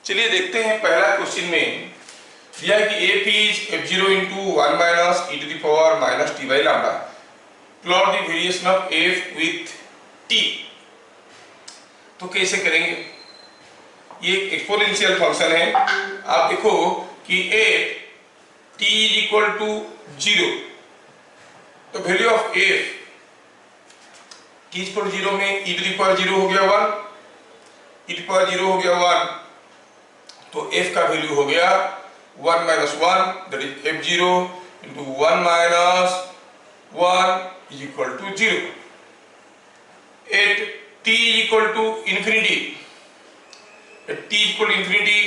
चलिए देखते हैं पहला क्वेश्चन में दिया है कि f is f0 into 1 minus e to the power minus t by lambda. Plot the variation of f with t. तो कैसे करेंगे? ये एक एक्सपोनेंशियल फंक्शन है। आप देखो कि f t is equal to 0, तो value of f t is equal to 0 में e to the power 0 हो गया 1, e to the power 0 हो गया 1, तो f का वैल्यू हो गया 1 minus 1, that is f0 into 1 minus 1 is equal to 0. At t is equal to infinity, at t is equal to infinity,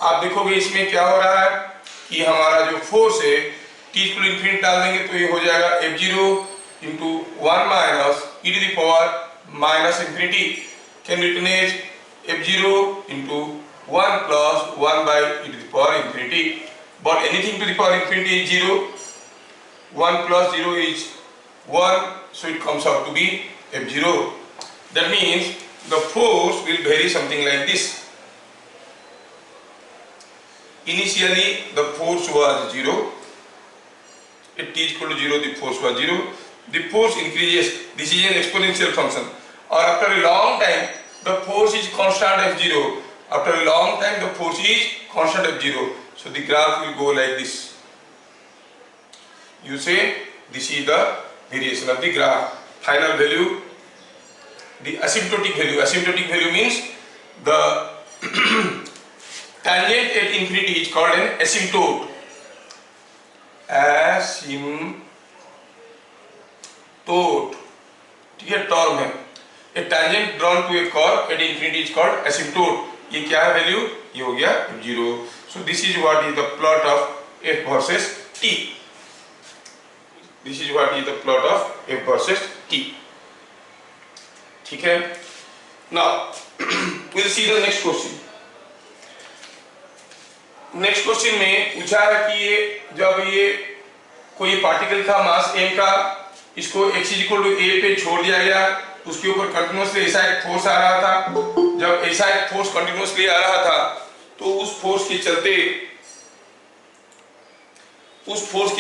आप देखोगे इसमें क्या हो रहा है कि हमारा जो फोर्स है t is equal to infinity डाल देंगे तो ये हो जाएगा f0 into 1 minus e to the power minus infinity, can be written as f0 into 1 plus 1 by e to the power infinity, but anything to the power infinity is 0, 1 plus 0 is 1, so it comes out to be f0. That means the force will vary something like this. Initially the force was 0, at t is equal to 0 the force was 0, the force increases, this is an exponential function, or after a long time the force is constant f0, after a long time the force is constant f0, so the graph will go like this. You say this is the variation of the graph. Final value, the asymptotic value means the tangent at infinity is called an asymptote. ठीक है, term है। A tangent drawn to a curve at infinity is called asymptote. ये क्या है value? ये हो गया 0. So this is what is the plot of f versus t. This is what is the plot of f versus t. ठीक है? Now we'll see the next question. Next question में पूछा है कि ये जब ये कोई पार्टिकल था मास m का, इसको x is equal to a पे छोड़ दिया गया, उसके ऊपर कंटिन्यूअसली ऐसा एक फोर्स आ रहा था। जब ऐसा एक फोर्स कंटिन्यूअसली आ रहा था तो उस फोर्स के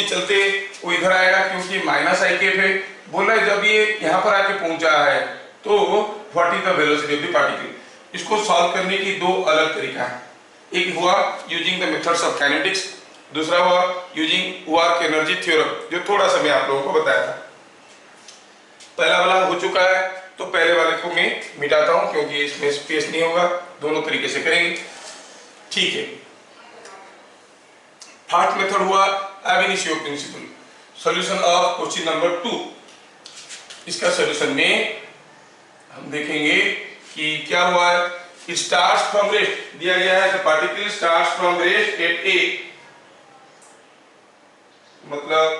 चलते वो इधर आएगा, क्योंकि माइनस आई कैप है। बोल रहा है जब ये यहाँ पर आके पहुंचा है तो what is the velocity of the particle. इसको सॉल्व करने की दो अलग तरीका है। एक हुआ using the methods of kinetics, दूसरा हुआ यूजिंग वर्क एनर्जी थ्योरम, जो थोड़ा सा मैं आप लोगों को बताया था। पहला वाला हो चुका है तो पहले वाले को मैं मिटाता हूं क्योंकि इसमें स्पेस नहीं होगा। दोनों तरीके से करेंगे, ठीक है। फर्स्ट मेथड हुआ ab initio principle, solution of question number 2। इसका सॉल्यूशन में हम देखेंगे कि क्या हुआ है। It starts from rest, दिया गया है the particle starts from rest at a, मतलब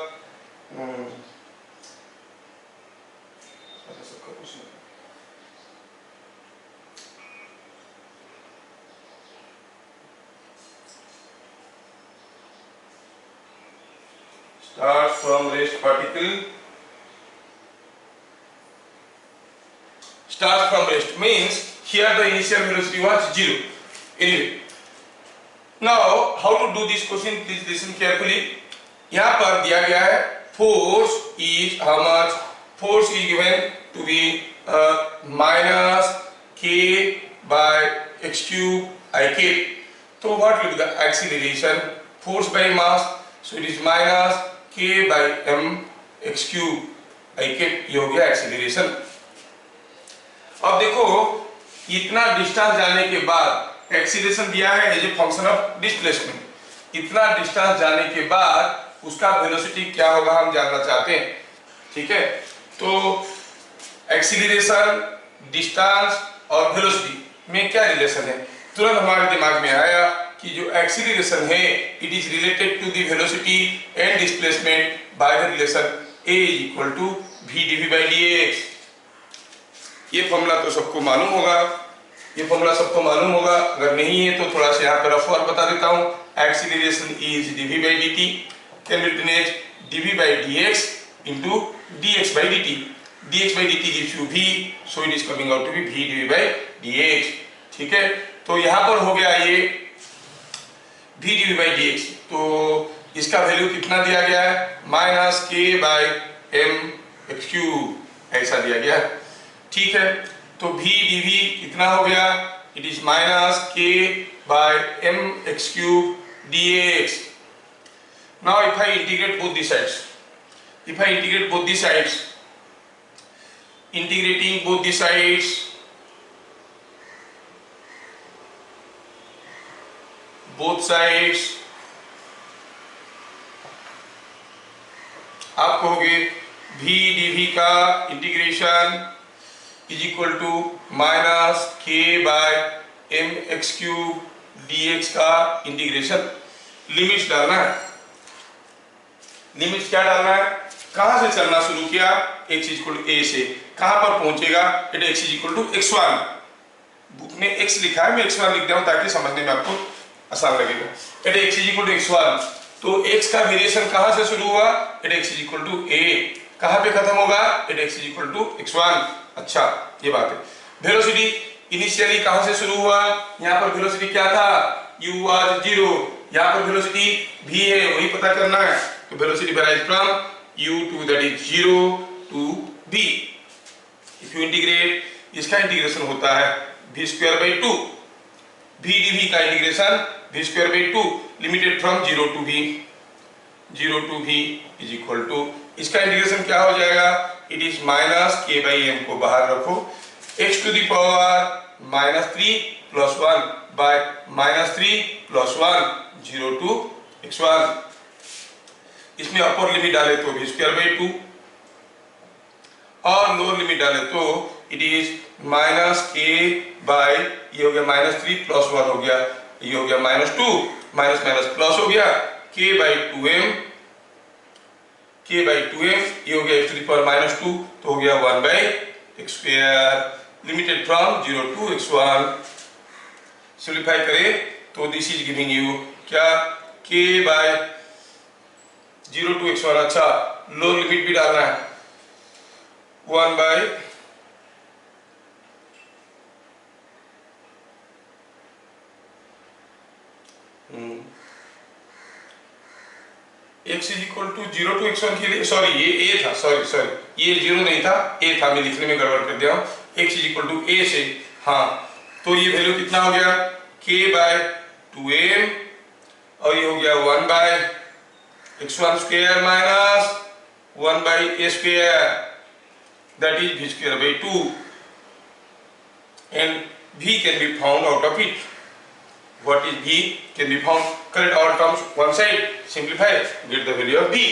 starts from rest particle, starts from rest means here the initial velocity was 0. Anyway, now how to do this question, please listen carefully. यहाँ पर दिया गया है force is how much, force is given to be minus k by x cube I cap. So what will be the acceleration? Force by mass, so it is minus k by m x cube I cap, ये हो गया acceleration. अब देखो इतना distance जाने के बाद acceleration दिया है as a function of displacement. इतना डिस्टेंस जाने के बाद उसका वेलोसिटी क्या होगा हम जानना चाहते हैं, ठीक है। तो एक्सीलरेशन, डिस्टेंस और वेलोसिटी में क्या रिलेशन है? तुरंत हमारे दिमाग में आया कि जो एक्सीलरेशन है it is related to the velocity and displacement by the relation a is equal to v dv by dx। ये फॉर्मूला तो सबको मालूम होगा, ये फॉर्मूला सबको मालूम होगा। अगर नहीं है तो थोड़ा सा यहाँ पर रफ वर्क बता देता हूँ। Acceleration is dv by dt, can be written as dv by dx into dx by dt। dx by dt gives you v, so it is coming out to be v dv by dx, ठीक है। तो यहाँ पर हो गया ये v d v by d x. तो इसका वैल्यू कितना दिया गया है, minus k by m x cube, ऐसा दिया गया है। ठीक है, तो वी डी वी कितना हो गया, it is minus k by m x cube d x. Now if I integrate both the sides, if I integrate both the sides, integrating both the sides, both sides, आप कहोगे v dv का integration is equal to minus k by m x cube d x का integration. Limits डालना है, limits क्या डालना है, कहां से चलना शुरू किया, x इक्वल टू ए से, कहां पर पहुंचेगा, at x equal to x1। Book में x लिखा है, मैं x1 लिख दिया हूं ताकि समझने में आपको आसान लगेगा। Eight x equal to x1, तो x का वेरिएशन कहां से शुरू हुआ, at x equal to a, कहां पे खत्म होगा, eight x equal to x1। अच्छा, ये बात है। वेलोसिटी इनिशियली कहां से शुरू हुआ, यहां पर वेलोसिटी क्या था, u वाज 0, यहां पर वेलोसिटी v है, वही पता करना है। तो velocity varies from u2 that is 0 to v। if you integrate, इसका इंटीग्रेशन होता है v square by 2, v dv का integration v square by 2 limited from 0 to v, 0 to v is equal to, इसका इंटीग्रेशन क्या हो जाएगा, it is minus k by m को बाहर रखो, x to the power minus 3 plus 1 bye minus 3 plus 1, 0 to x1। इसमें upper limit डाले तो v स्क्वायर बाई 2 और लोअर लिमिट डाले तो it is minus k bye, ये हो गया माइनस 3 प्लस 1 हो गया, ये हो गया माइनस 2, माइनस माइनस प्लस हो गया, के बाई 2m, के बाई 2m, ये हो गया x to the power minus 2, तो हो गया 1 by x square, limited from 0 to x1। Simplify करें तो दिस इज गिविंग यू क्या, के बाय 0 to x1। अच्छा, लो लिमिट भी डालना है, 1 by x is equal to 0 to x1 के लिए, सॉरी ये a था, सॉरी ये 0 नहीं था, a था, मैं लिखने में गड़बड़ कर दिया हूं, x is equal to a से। हाँ, तो ये वैल्यू कितना हो गया, k बाय 2m, और ये हो गया 1 bye x1 square minus 1 by a square, that is v square by 2, and v can be found out of it. What is v can be found, correct all terms one side, simplify, get the value of v।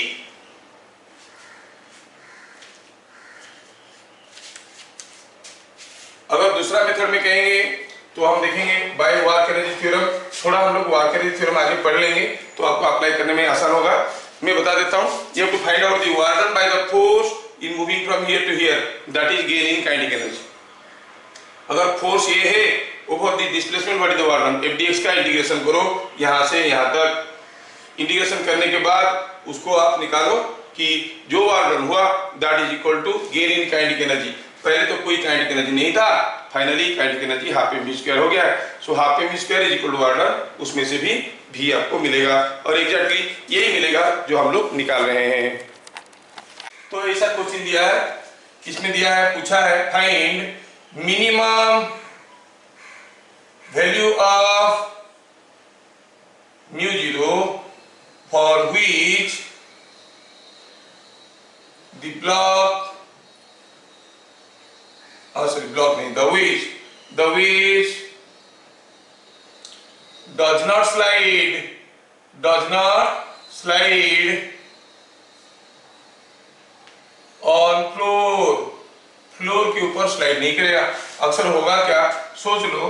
अगर दूसरा method में कहेंगे तो हम देखेंगे bye वार्क-एनर्जी theorem, थोड़ा हम लोग वार्क-एनर्जी थ्योरम आगे पढ़ लेंगे तो आपको अप्लाई करने में आसान होगा। मैं बता देता हूं, you have to find out the work done by the force in moving from here to here, that is gain in kinetic energy। अगर फोर्स ये है, over the displacement what is the work done, fdx का integration करो यहां से यहां तक, integration करने के बाद उसको आप निकालो कि जो वर्क डन हुआ that is equal to gain in kinetic energy. पहले तो कोई काइनेटिक एनर्जी नहीं था, finally kinetic energy half m v square हो गया, so half m v square is equal to work done, उसमें से भी भी आपको मिलेगा, और एग्जैक्टली यही मिलेगा जो हम लोग निकाल रहे हैं। तो ऐसा क्वेश्चन दिया है, इसमें दिया है, पूछा है find minimum value of mu zero for which the block, sorry block नहीं, the which does not slide on floor के ऊपर स्लाइड नहीं करेगा। अक्सर होगा क्या, सोच लो,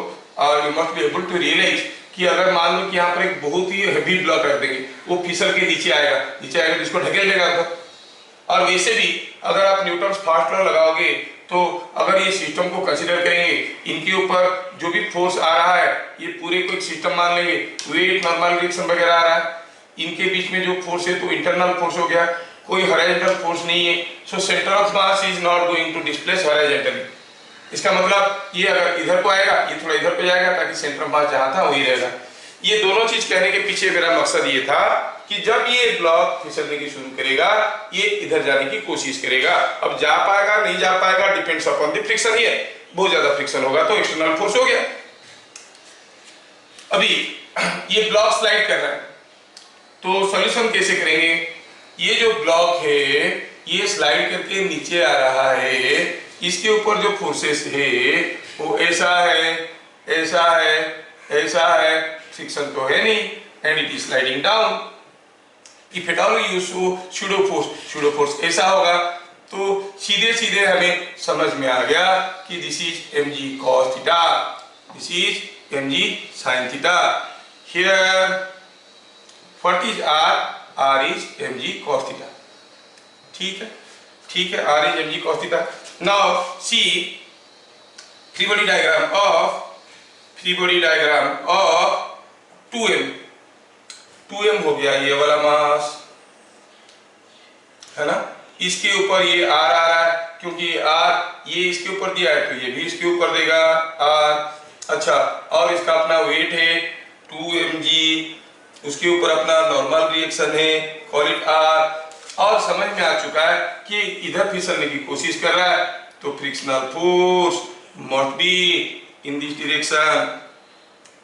you must be able to realise कि अगर मान लो कि यहाँ पर एक बहुत ही हेवी ब्लॉक रख देंगे, वो फिसल के नीचे आएगा तो इसको ढकेल देगा। और वैसे भी अगर आप न्यूटन्स फर्स्ट लॉ लगाओगे तो अगर ये सिस्टम को कंसीडर करेंगे, इनके ऊपर जो भी फोर्स आ रहा है ये पूरे को एक सिस्टम मान लेंगे, वेट नॉर्मल रिएक्शन वगैरह आ रहा है, इनके बीच में जो फोर्स है तो इंटरनल फोर्स हो गया, कोई हॉरिजॉन्टल फोर्स नहीं है, so centre of mass is not going to displace horizontally. इसका मतलब ये अगर इधर को आएगा, ये थोड़ा इधर पे जाएगा ताकि सेंटर ऑफ मास जहां था वही रहेगा। ये दोनों चीज कहने के पीछे मेरा मकसद ये था कि जब ये ब्लॉक फिसलने की शुरू करेगा, ये इधर जाने की कोशिश करेगा। अब जा पाएगा नहीं जा पाएगा, डिपेंड्स अपॉन द फ्रिक्शन। ही है, बहुत ज्यादा फ्रिक्शन होगा तो एक्सटर्नल फोर्स हो गया। अभी ये ब्लॉक स्लाइड कर रहा है, तो सॉल्यूशन कैसे करेंगे? ये जो ब्लॉक है ये स्लाइड करके नीचे आ रहा है, इसके ऊपर जो फोर्सेस है वो ऐसा है, ऐसा है, ऐसा है, फ्रिक्शन तो है नहीं, and it is sliding down. If at all you pseudo force ऐसा होगा। तो सीधे सीधे हमें समझ में आ गया कि this is mg cos theta, this is mg sin theta. Here what is r is mg cos theta. ठीक है, ठीक है, r is mg cos theta. Now see free body diagram of 2m हो गया ये वाला मास, है ना। इसके ऊपर ये r आ रहा है, क्योंकि r ये इसके ऊपर दिया है तो ये भी इसके ऊपर देगा r। अच्छा, और इसका अपना वेट है 2mg, उसके ऊपर अपना नॉर्मल रिएक्शन है, कॉल इट r। और समझ में आ चुका है कि इधर फिसलने की कोशिश कर रहा है तो frictional force must be in this direction.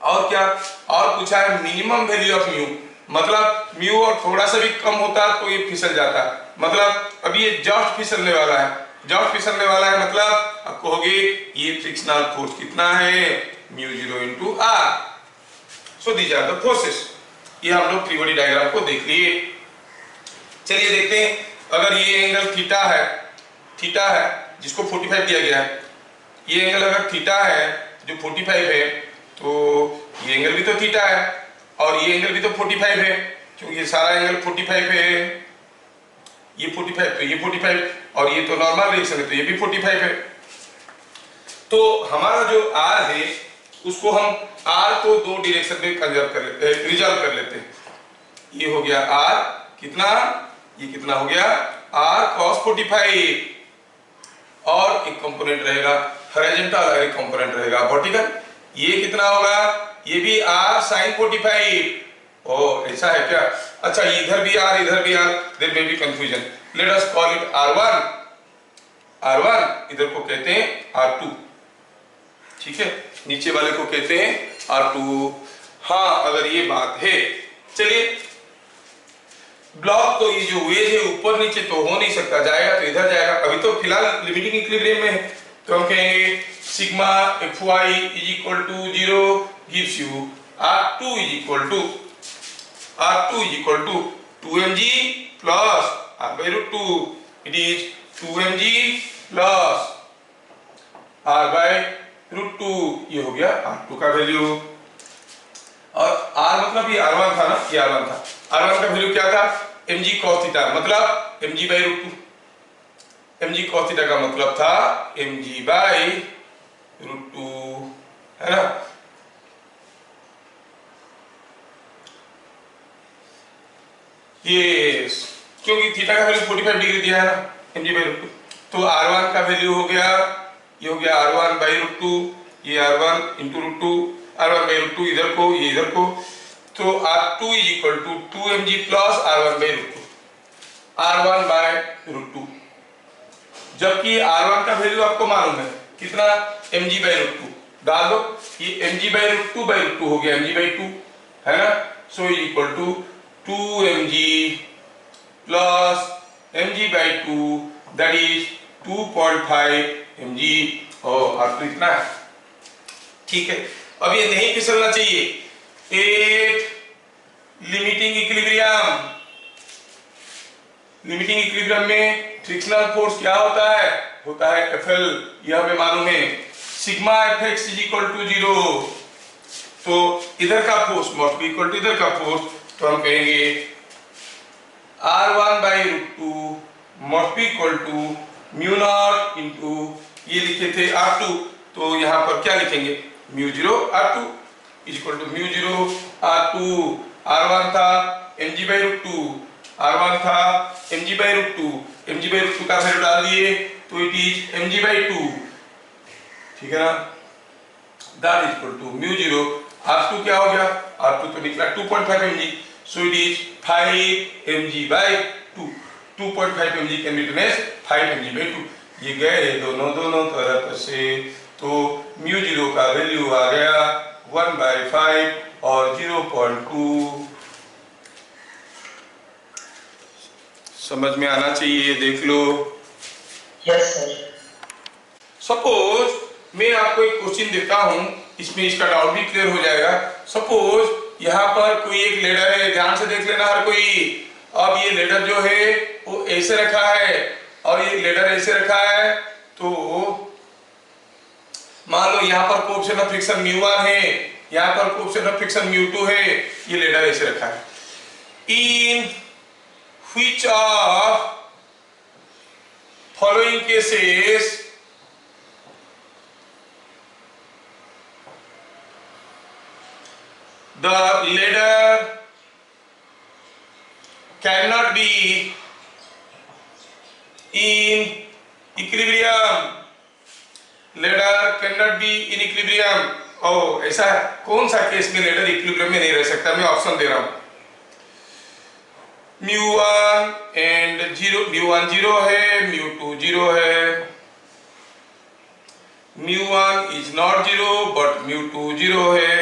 और क्या, और पूछा है मिनिमम वैल्यू ऑफ म्यू, मतलब म्यू और थोड़ा सा भी कम होता तो ये फिसल जाता। मतलब अभी ये जस्ट फिसलने वाला है, जस्ट फिसलने वाला है, मतलब अब कहोगे ये फ्रिक्शनल फोर्स कितना है, mu 0 into R. So these are the forces. ये हम लोग फ्री बॉडी डायग्राम को देख लिए। चलिए देखते हैं, अगर ये एंगल थीटा है जिसको 45 दिया गया है, ये एंगल अगर थीटा है जो 45 है, तो ये एंगल भी तो थीटा है और ये एंगल भी तो 45 है, क्योंकि ये सारा एंगल 45 है, ये 45 तो ये 45, और ये तो नॉर्मल रिएक्शन है तो ये भी 45 है। तो हमारा जो r है उसको हम r को दो डायरेक्शन में रिजॉल्व कर लेते हैं। ये हो गया r कितना, ये कितना हो गया r cos 45, और एक कंपोनेंट रहेगा हॉरिजॉन्टल और एक कंपोनेंट रहेगा वर्टिकल। ये कितना होगा, ये भी r sin 45। ओ ऐसा है क्या? अच्छा, इधर भी r इधर भी r, there may be confusion. Let us call it r1 इधर को कहते हैं r2, ठीक है, नीचे वाले को कहते हैं r2। हाँ, अगर ये बात है, चलिए ब्लॉक तो ये जो वेज है ऊपर नीचे तो हो नहीं सकता, जाएगा तो इधर जाएगा। अभी तो फिलहाल लिमिटिंग इक्विलिब्रियम में है, तो हम कहेंगे sigma fy is equal to 0 gives you r2 is equal to 2mg plus r by root 2। It is 2mg plus r by root 2। ये हो गया r2 का वैल्यू, और r मतलब ये r1 था ना, ये r1 था। r1 का वैल्यू क्या था, mg cos थीटा, मतलब mg by root 2। mg cos theta का मतलब था mg by root 2, है ना। यस, क्योंकि थीटा का वैल्यू 45 डिग्री दिया है ना, mg by root 2। तो r1 का वैल्यू हो गया, ये हो गया r1 by root 2, ये r1 into root 2, r1 by root 2 इधर को, ये इधर को, तो r2 is equal to 2mg plus r1 by root 2, r1 by root 2। जबकि r1 का वैल्यू आपको मालूम है कितना, mg by root 2 डाल दो, ये mg by root 2 by root 2 हो गया mg by 2, है ना। So is equal to 2mg plus mg by 2, that is 2.5 mg, और r2 इतना है, ठीक है। अब ये नहीं फिसलना चाहिए। लिमिटिंग इक्विलिब्रियम में फ्रिक्शनल फोर्स क्या होता है FL, यह हमें मालूम है। Sigma Fx is equal to 0, तो इधर का force must be equal to इधर का फोर्स, तो हम कहेंगे r1 by root 2 must be equal to mu naught into, ये लिखे थे r2, तो यहाँ पर क्या लिखेंगे, mu 0 r2 is equal to mu 0 r2। r1 था mg by root 2, r1 था mg by root 2, mg by root 2 का वैल्यू डाल दिए तो इट इज mg by 2 ठीक है ना, that is equal to mu zero R2 क्या हो गया, R2 तो निकला 2.5 mg, so it is 5 mg by 2, 2.5 mg can be written as 5 mg by 2, ये गए दोनों तरफ से, तो म्यू जीरो का वैल्यू आ गया 1/5 और 0.2, समझ में आना चाहिए, देख लो। Yes sir. सपोज मैं आपको एक क्वेश्चन देता हूं, इसमें इसका डाउट भी क्लियर हो जाएगा। सपोज यहाँ पर कोई एक लेडर है, ध्यान से देख लेना हर कोई। अब ये लेडर जो है वो ऐसे रखा है और ये लेडर ऐसे रखा है, तो मान लो यहाँ पर कोएफिशिएंट ऑफ फ्रिक्शन μ1 है, यहाँ पर कोएफिशिएंट ऑफ फ्रिक्शन μ2 है, ये लेडर ऐसे रखा है। In which of following cases the ladder cannot be in equilibrium, ladder cannot be in equilibrium। ओ ऐसा है, कौन सा केस में लेडर इक्विलिब्रियम में नहीं रह सकता, मैं ऑप्शन दे रहा हूं। μ1 एंड 0, μ1 0 है, μ2 0 है, μ1 इज नॉट 0 बट μ2 0 है,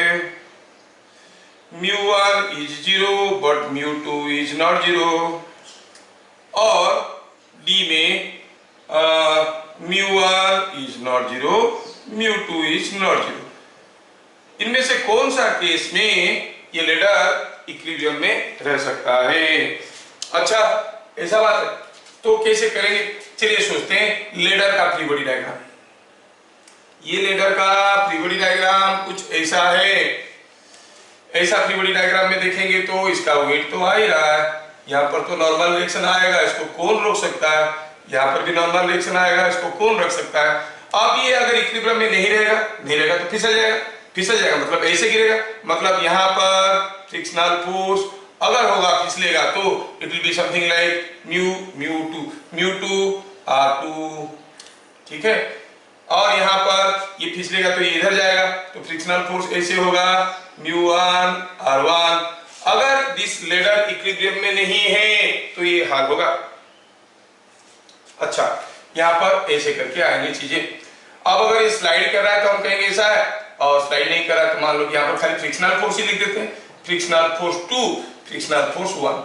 μ1 is 0 but μ2 is not 0, और D में μ1 is not 0, μ2 is not 0। इनमें से कौन सा केस में ये लेडर इक्विलिब्रियम में रह सकता है? अच्छा ऐसा बात है, तो कैसे करेंगे, चलिए सोचते हैं। लेडर का फ्री बॉडी डायग्राम, ये लेडर का फ्री बॉडी डायग्राम कुछ ऐसा है। ऐसा फ्री बॉडी डायग्राम में देखेंगे तो इसका वेट तो आ ही रहा है, यहाँ पर तो नॉर्मल रिएक्शन आएगा, इसको कौन रोक सकता है, यहाँ पर भी नॉर्मल रिएक्शन आएगा, इसको कौन रख सकता है। अब ये अगर इक्विलिब्रियम में नहीं रहेगा तो फिसल जाएगा, मतलब ऐसे गिरेगा, मतलब यहाँ पर फ्रिक्शनल फोर्स अगर होगा, फिसलेगा तो it will be something like μ2 R2, ठीक है। और यहाँ पर ये फिसलेगा तो ये इधर जाएगा, तो फ्रिक्शनल फोर्स ऐसे होगा μ1 R1। अगर दिस लेडर इक्विलिब्रियम में नहीं है तो ये हाल होगा। अच्छा यहाँ पर ऐसे करके आएंगे चीजें। अब अगर ये स्लाइड कर रहा है तो हम कहेंगे ऐसा है, और स्लाइड नहीं कर रहा है तो मान लो कि यहाँ पर खाली फ्रिक्शनल फोर्स ही लिख देते हैं, फ्रिक्शनल फोर्स 2, फ्रिक्शनल फोर्स 1।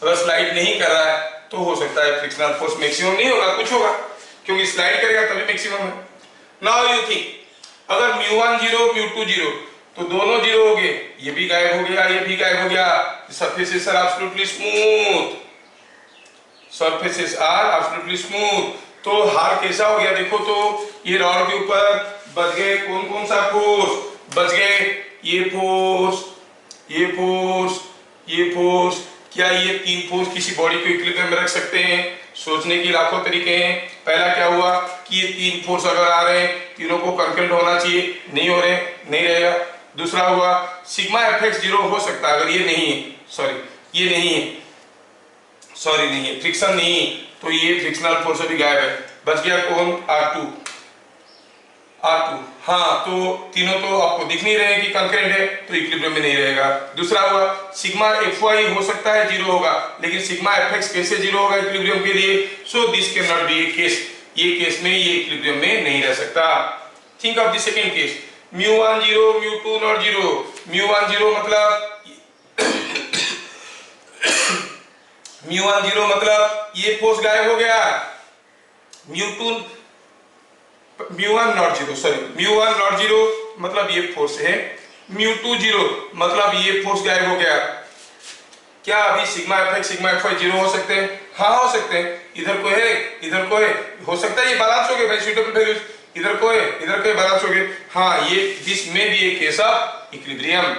अगर स्लाइड नहीं कर रहा है तो हो सकता है फ्रिक्शनल फोर्स मैक्सिमम नहीं होगा, कुछ होगा, क्योंकि स्लाइड करेगा तभी मैक्सिमम है। नाउ यू थिंक अगर μ1 0 μ2 0 तो दोनों 0 हो गए, ये भी गायब हो गया, ये भी गायब हो गया, surfaces are absolutely smooth, surfaces are absolutely smooth. तो हार कैसा हो गया देखो, तो ये रॉड के ऊपर बच गए कौन सा फोर्स, बच गए ये फोर्स, ये फोर्स, ये फोर्स। क्या ये तीन फोर्स किसी बॉडी को इक्विलिब्रियम में रख सकते हैं? सोचने की लाखों तरीके हैं। पहला क्या हुआ कि ये तीन फोर्स अगर आ रहे हैं, तीनों को कंकरेंट होना चाहिए, नहीं हो रहे, नहीं रहेगा। दूसरा हुआ सिग्मा fx 0 हो सकता है, अगर ये नहीं है, सॉरी ये नहीं है, सॉरी नहीं है, फ्रिक्शन नहीं, तो ये फ्रिक्शनल फोर्स अभी गायब है। बच गया कौन? R2। हाँ, तो तीनों तो आपको दिख नहीं रहे कि कंकरेंट है, तो इक्विलिब्रियम में नहीं रहेगा। दूसरा हुआ सिग्मा fy हो सकता है 0 होगा, लेकिन सिग्मा fx कैसे 0 होगा इक्विलिब्रियम के लिए? So this can not be a case, ये केस में ये इक्विलिब्रियम में नहीं रह सकता। Think of the second case, μ1 0 μ2 not 0। μ1 0 मतलब μ1 0 मतलब ये फोर्स गायब हो गया, μ1 नॉट 0, सॉरी μ1 नॉट 0 मतलब ये फोर्स है, μ2 0 मतलब ये फोर्स गायब हो गया। क्या अभी सिग्मा fx सिग्मा fy 0 हो सकते हैं? हाँ हो सकते हैं। इधर को है, इधर को है, हो सकता है ये बैलेंस हो गए भाई, सुटेबल वैल्यूज, इधर को है, इधर को बैलेंस हो गए। हाँ, ये दिस में भी एक केस ऑफ इक्विलिब्रियम।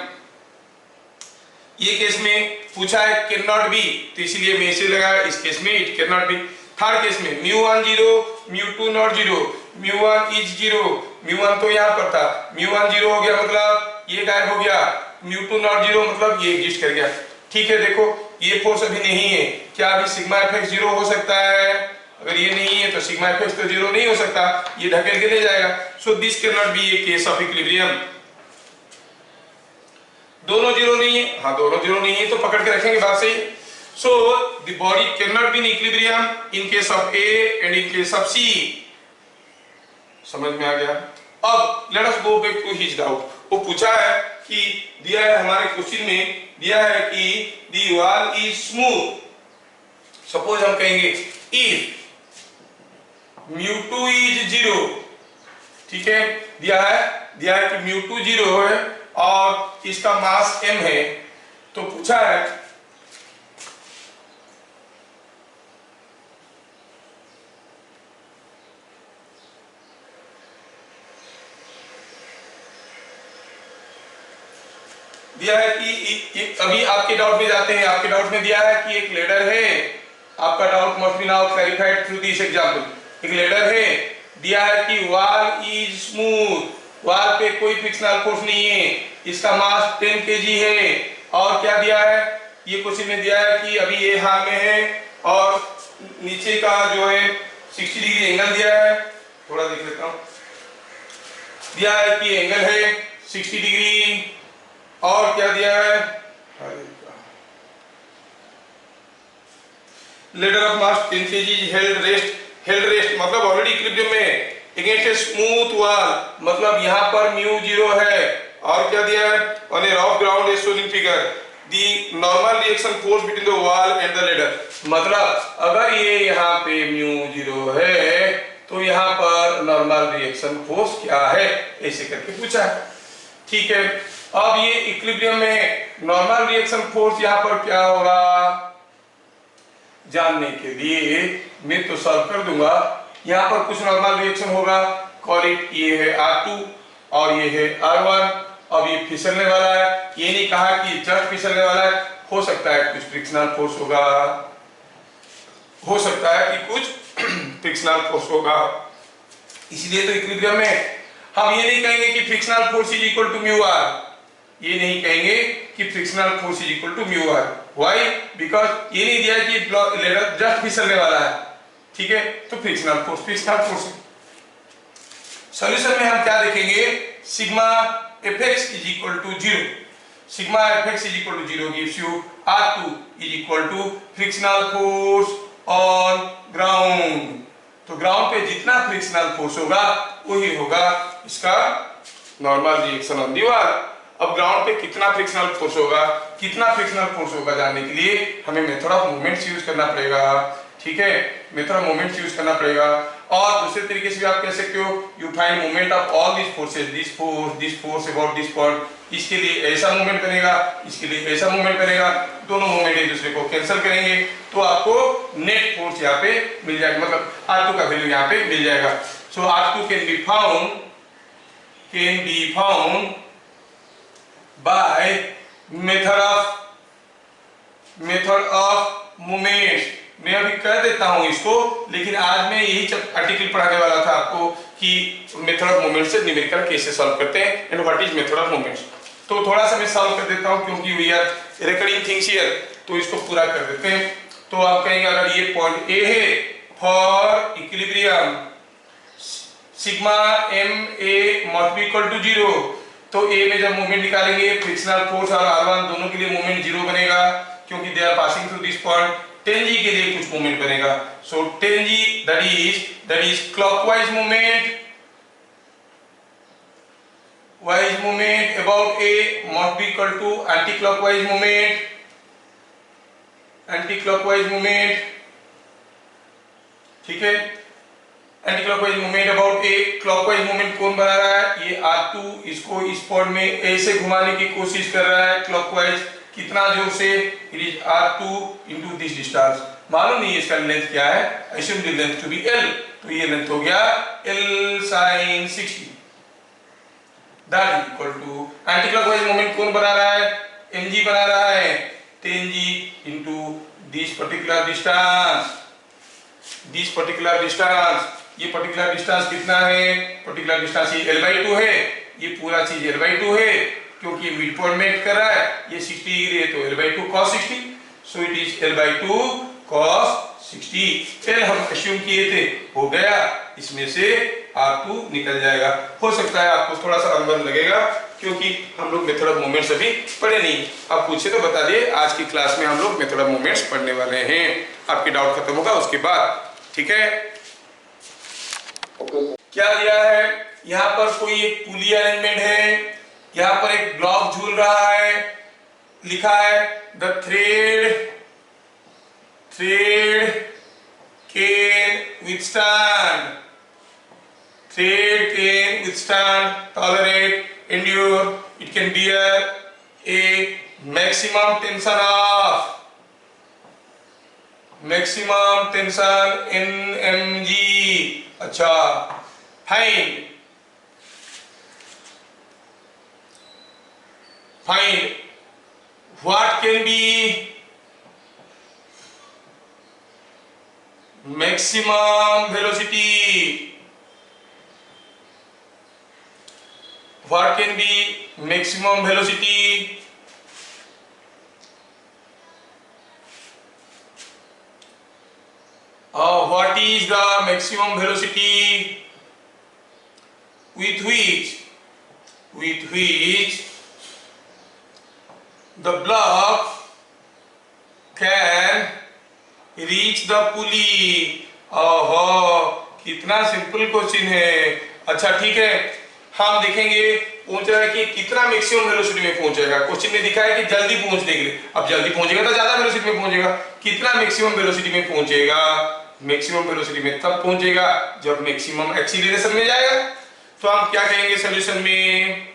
ये केस में पूछा है कैन नॉट बी, तो इसीलिए मैं इसे लगाया, इस केस में it can not B. Third case में μ1 0 μ2 नॉट 0, μ1 इज 0, μ1 तो यहाँ पर था, μ1 0 हो गया मतलब ये गायब हो गया, μ2 नॉट 0 मतलब ये एग्जिस्ट कर गया। ठीक है, देखो ये फोर्स अभी नहीं है, क्या अभी सिग्मा fx 0 हो सकता है? अगर ये नहीं है तो सिग्मा एफ एक्स तो जीरो नहीं हो सकता, ये ढकेल के ले जाएगा। सो this can not be a case of equilibrium. दोनों जीरो नहीं है, हाँ दोनों जीरो नहीं है तो पकड़ के रखेंगे बात सही। So the body can not be in equilibrium in case of A and in case of C. समझ में आ गया? अब let us go back to his doubt. वो पूछा है कि दिया है हमारे क्वेश्चन में, दिया है कि the wall is smooth. Suppose हम कहेंगे इफ mu2 इज जीरो, ठीक है, दिया है कि mu2 जीरो है और इसका मास m है, तो पूछा है कि अभी आपके डाउट में जाते हैं। आपके डाउट में दिया है कि एक लेडर है, आपका doubt must be now clarified through this example. एक लेडर है, दिया है कि वॉल इज स्मूथ, वॉल पे कोई फ्रिक्शनल फोर्स नहीं है, इसका मास 10 kg है, और क्या दिया है, ये क्वेश्चन में दिया है कि अभी ये हाल में है और नीचे का जो है 60 डिग्री एंगल दिया है, थोड़ा देख लेता हूं, दिया है कि एंगल है 60 डिग्री, और क्या दिया है, ladder of mass 10 kg held rest मतलब ऑलरेडी इक्विलिब्रियम में अगेंस्ट ए स्मूथ वॉल, मतलब यहाँ पर म्यू जीरो है, और क्या दिया है, on a rough ground as shown in figure the normal reaction force between the wall and the ladder. मतलब अगर ये यहाँ पे म्यू जीरो है तो यहाँ पर नॉर्मल रिएक्शन फोर्स क्या है, ऐसे करके पूछा है। ठीक है, अब ये इक्विलिब्रियम में नॉर्मल रिएक्शन फोर्स यहाँ पर क्या होगा जानने के लिए मैं तो सॉल्व कर दूंगा। यहाँ पर कुछ नॉर्मल रिएक्शन होगा, कॉल इट, ये है R2 और ये है R1। अब ये फिसलने वाला है, ये नहीं कहा कि जस्ट फिसलने वाला है, हो सकता है कुछ फ्रिक्शनल फोर्स होगा, हो सकता है कि कुछ फ्रिक्शनल फोर्स होगा। इसलिए तो इक्विलिब्रियम में हम ये नहीं कहेंगे कि frictional force is equal to mu R, ये नहीं कहेंगे कि frictional force is equal to mu R. Why? Because ये नहीं दिया कि लेडर जस्ट फिसलने वाला है, ठीक है, तो फ्रिक्शनल फोर्स है। सॉल्यूशन में हम क्या देखेंगे, sigma fx is equal to 0, sigma fx is equal to 0 gives you R2 is equal to frictional force on ground. तो ग्राउंड पे जितना फ्रिक्शनल फोर्स होगा वही होगा इसका normal reaction on the wall. अब ग्राउंड पे कितना फ्रिक्शनल फोर्स होगा जानने के लिए हमें मेथड ऑफ मोमेंट्स यूज करना पड़ेगा, ठीक है, मेथड ऑफ मोमेंट्स यूज करना पड़ेगा। और दूसरे तरीके से भी आप कह सकते हो, you find moment of all this forces, this force about this point, इसके लिए ऐसा मूवमेंट बनेगा, इसके लिए ऐसा मूवमेंट बनेगा, दोनों मूवमेंट एक दूसरे को कैंसिल करेंगे तो आपको नेट फोर्स यहाँ पे मिल जाएगा, मतलब R2 का वैल्यू यहाँ पे मिल जाएगा। सो R2 can be found by method of moments. मैं अभी कर देता हूं इसको, लेकिन आज मैं यही आर्टिकल पढ़ाने वाला था आपको कि मेथड ऑफ मोमेंट्स से न्यूमेरिकल कैसे सॉल्व करते हैं and what is method of moments. तो थोड़ा सा मैं सॉल्व कर देता हूं क्योंकि we are recurring things here, तो इसको पूरा कर देते हैं। तो आप कहेंगे अगर ये पॉइंट ए है for equilibrium sigma M A must be equal to 0, तो ए में जब मूवमेंट निकालेंगे फ्रिक्शनल फोर्स और R1 दोनों के लिए मूवमेंट 0 बनेगा क्योंकि they are passing through this point. 10G के लिए कुछ मूवमेंट बनेगा, so 10G that is clockwise movement about A must be equal to anti-clockwise movement, ठीक है, anticlockwise movement about A। Clockwise movement कौन बना रहा है, ये R2 इसको इस पॉइंट में ऐसे घुमाने की कोशिश कर रहा है क्लॉकवाइज, कितना जोर से, it is R2 into this distance, मालूम नहीं इसका लेंथ क्या है, assume the length to be L, तो ये लेंथ हो गया L sin 60, that is equal to anti-clockwise movement कौन बना रहा है, mg बना रहा है, 10G into this particular distance, ये पर्टिकुलर डिस्टेंस कितना है, पर्टिकुलर डिस्टेंस ये L/2 है, ये पूरा चीज L/2 है क्योंकि मिड पॉइंट मेट कर रहा है, ये 60 डिग्री है तो L/2 cos 60, so it is L/2 cos 60 फिर हम अश्यूम किए थे हो गया, इसमें से R2 निकल जाएगा। हो सकता है आपको थोड़ा सा अनबन लगेगा क्योंकि हम लोग मेथड ऑफ मोमेंट्स अभी पढ़े नहीं। आप पूछे तो बता दिए, आज की क्लास में हम लोग मेथड ऑफ मोमेंट्स पढ़ने वाले हैं। आपके डाउट खत्म होगा उसके बाद, ठीक है। क्या दिया है यहाँ पर? कोई एक पुली अरेंजमेंट है, यहाँ पर एक ब्लॉक झूल रहा है, लिखा है the thread can withstand, tolerate, endure, it can bear a maximum tension NMG। अच्छा, find what can be maximum velocity, what can be maximum velocity, what is the maximum velocity with which the block can reach the pulley। ओहो, कितना simple question है। अच्छा ठीक है, हम देखेंगे पूछ रहा है कि कितना मैक्सिमम वेलोसिटी में पहुंचेगा। क्वेश्चन में दिखा है कि जल्दी पहुंचने के लिए, अब जल्दी पहुंचेगा तो ज्यादा वेलोसिटी में पहुंचेगा। कितना मैक्सिमम वेलोसिटी में पहुंचेगा? मैक्सिमम वेलोसिटी में तब पहुंचेगा जब मैक्सिमम एक्सीलरेशन में जाएगा। तो हम क्या कहेंगे सॉल्यूशन में?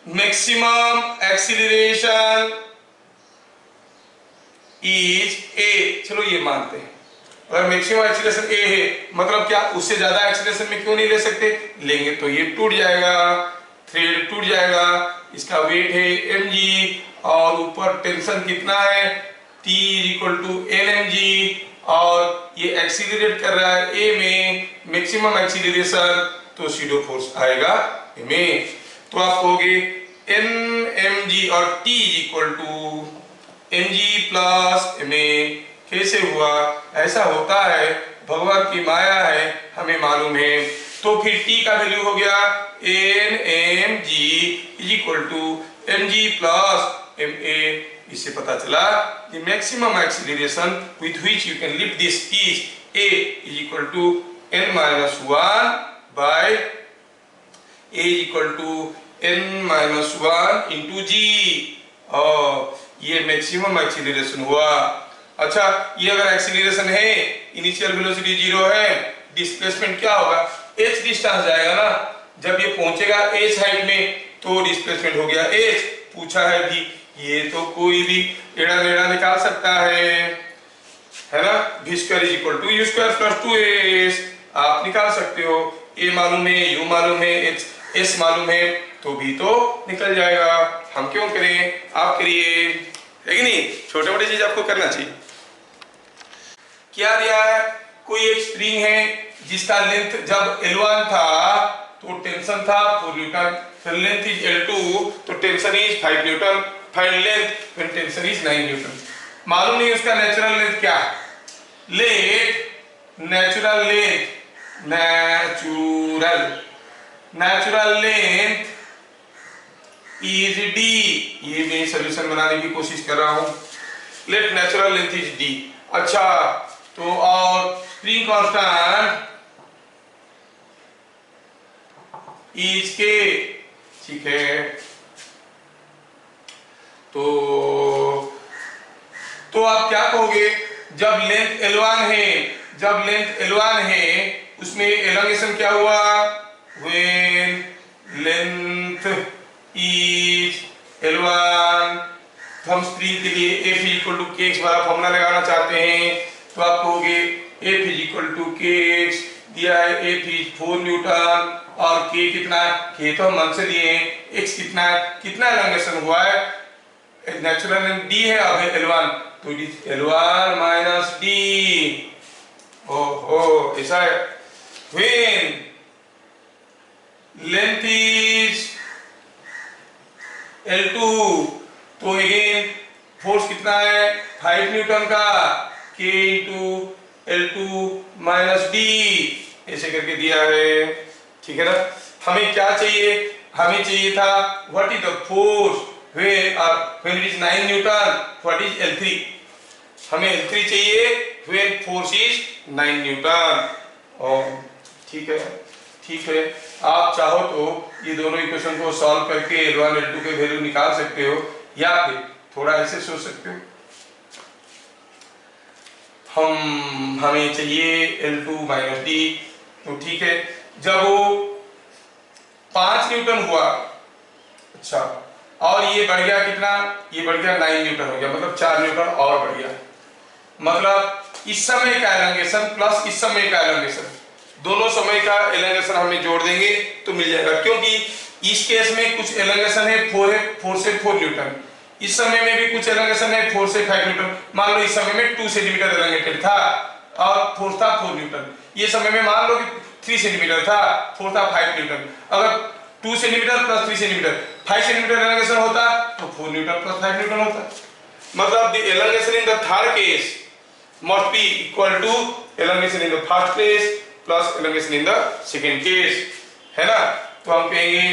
Maximum acceleration is a. चलो ये मानते हैं, अगर मैक्सिमम एक्सीलरेशन ए है मतलब क्या, उससे ज्यादा एक्सीलरेशन में क्यों नहीं ले सकते? लेंगे तो ये टूट जाएगा, थ्रेड टूट जाएगा। इसका वेट है mg और ऊपर टेंशन कितना है? T = nmg और ये एक्सीलरेट कर रहा है ए में, मैक्सिमम एक्सीलरेशन, तो सीडो फोर्स आएगा ए में। तो आप कहोगे nmg और T = mg + ma। कैसे हुआ? ऐसा होता है, भगवान की माया है, हमें मालूम है। तो फिर T का वैल्यू हो गया nmg = mg + ma। इससे पता चला कि maximum acceleration with which you can lift this is a = n-1 × g। और ये मैक्सिमम एक्सीलरेशन हुआ। अच्छा, ये अगर एक्सीलरेशन है, इनिशियल वेलोसिटी 0 है, डिस्प्लेसमेंट क्या होगा? h डिस्टेंस जाएगा ना। जब ये पहुंचेगा h हाइट में तो डिस्प्लेसमेंट हो गया h। पूछा है भी, ये तो कोई भी टेढ़ा मेढ़ा निकाल सकता है ना। v² = u² + 2s आप निकाल सकते हो। a मालूम है, u मालूम है, s मालूम है, तो भी तो निकल जाएगा। हम क्यों करें? आप करिए, है कि नहीं? छोटे मोटे चीज आपको करना चाहिए। क्या दिया है? कोई एक स्प्रिंग है जिसका लेंथ जब L1 था तो टेंशन था 4 न्यूटन, फिर लेंथ इज L2 तो tension is 5 Newton, find length when tension is 9 Newton. मालूम नहीं उसका नेचुरल लेंथ क्या है। Natural length is d। ये मैं सॉल्यूशन बनाने की कोशिश कर रहा हूं। Let natural length is d। अच्छा, तो और स्प्रिंग कांस्टेंट इज k, ठीक है। तो आप क्या कहोगे? जब लेंथ L1 है उसमें एलोंगेशन क्या हुआ? When length is L1। हम स्प्रिंग के लिए F = kx वाला फॉर्मूला लगाना चाहते हैं, तो आप कहोगे F = kx। दिया है F इज 4 न्यूटन और k कितना है? k तो हम मन से लिए हैं। x कितना है? कितना एलोंगेशन हुआ है? नेचुरल लेंथ d है, अब है L1 तो इट इज L1 - d। ओहो, ऐसा है। व्हेन लेंथ इज L2 तो अगेन फोर्स कितना है 5 न्यूटन का, K into L2 minus D, ऐसे करके दिया है, ठीक है ना। हमें क्या चाहिए, हमें चाहिए था what is the force when it is 9 Newton, what is L3, हमें L3 चाहिए व्हेन फोर्स इज 9 न्यूटन। और ठीक है, ठीक है, आप चाहो तो ये दोनों इक्वेशन को सॉल्व करके L1 L2 के वैल्यू निकाल सकते हो, या फिर थोड़ा ऐसे सोच सकते हो, हमें चाहिए L2 माइनस डी, तो ठीक है, जब वो 5 न्यूटन हुआ, अच्छा, और ये बढ़ गया कितना, ये बढ़ गया 9 न्यूटन हो गया, मतलब 4 न्यूटन और बढ़ गया, मतलब इस समय का एलोंगेशन प्लस इस समय का एलोंगेशन, दोनों समय का एलोंगेशन हमें जोड़ देंगे तो मिल जाएगा, क्योंकि इस केस में कुछ एलोंगेशन है 4 से 4 न्यूटन, इस समय में भी कुछ एलोंगेशन है 4 से 5 न्यूटन, मान लो इस समय में 2 सेंटीमीटर एलोंगेटेड था और फोर्स था 4 न्यूटन, ये समय में मान लो कि 3 सेंटीमीटर था, फोर्स था 5 न्यूटन, अगर 2 centimetre plus 3 centimetre 5 centimetre elongation होता तो 4 न्यूटन प्लस 5 न्यूटन होता, मतलब the elongation in the third case must be equal to elongation in the first case plus elongation in the second case, है ना। तो हम कहेंगे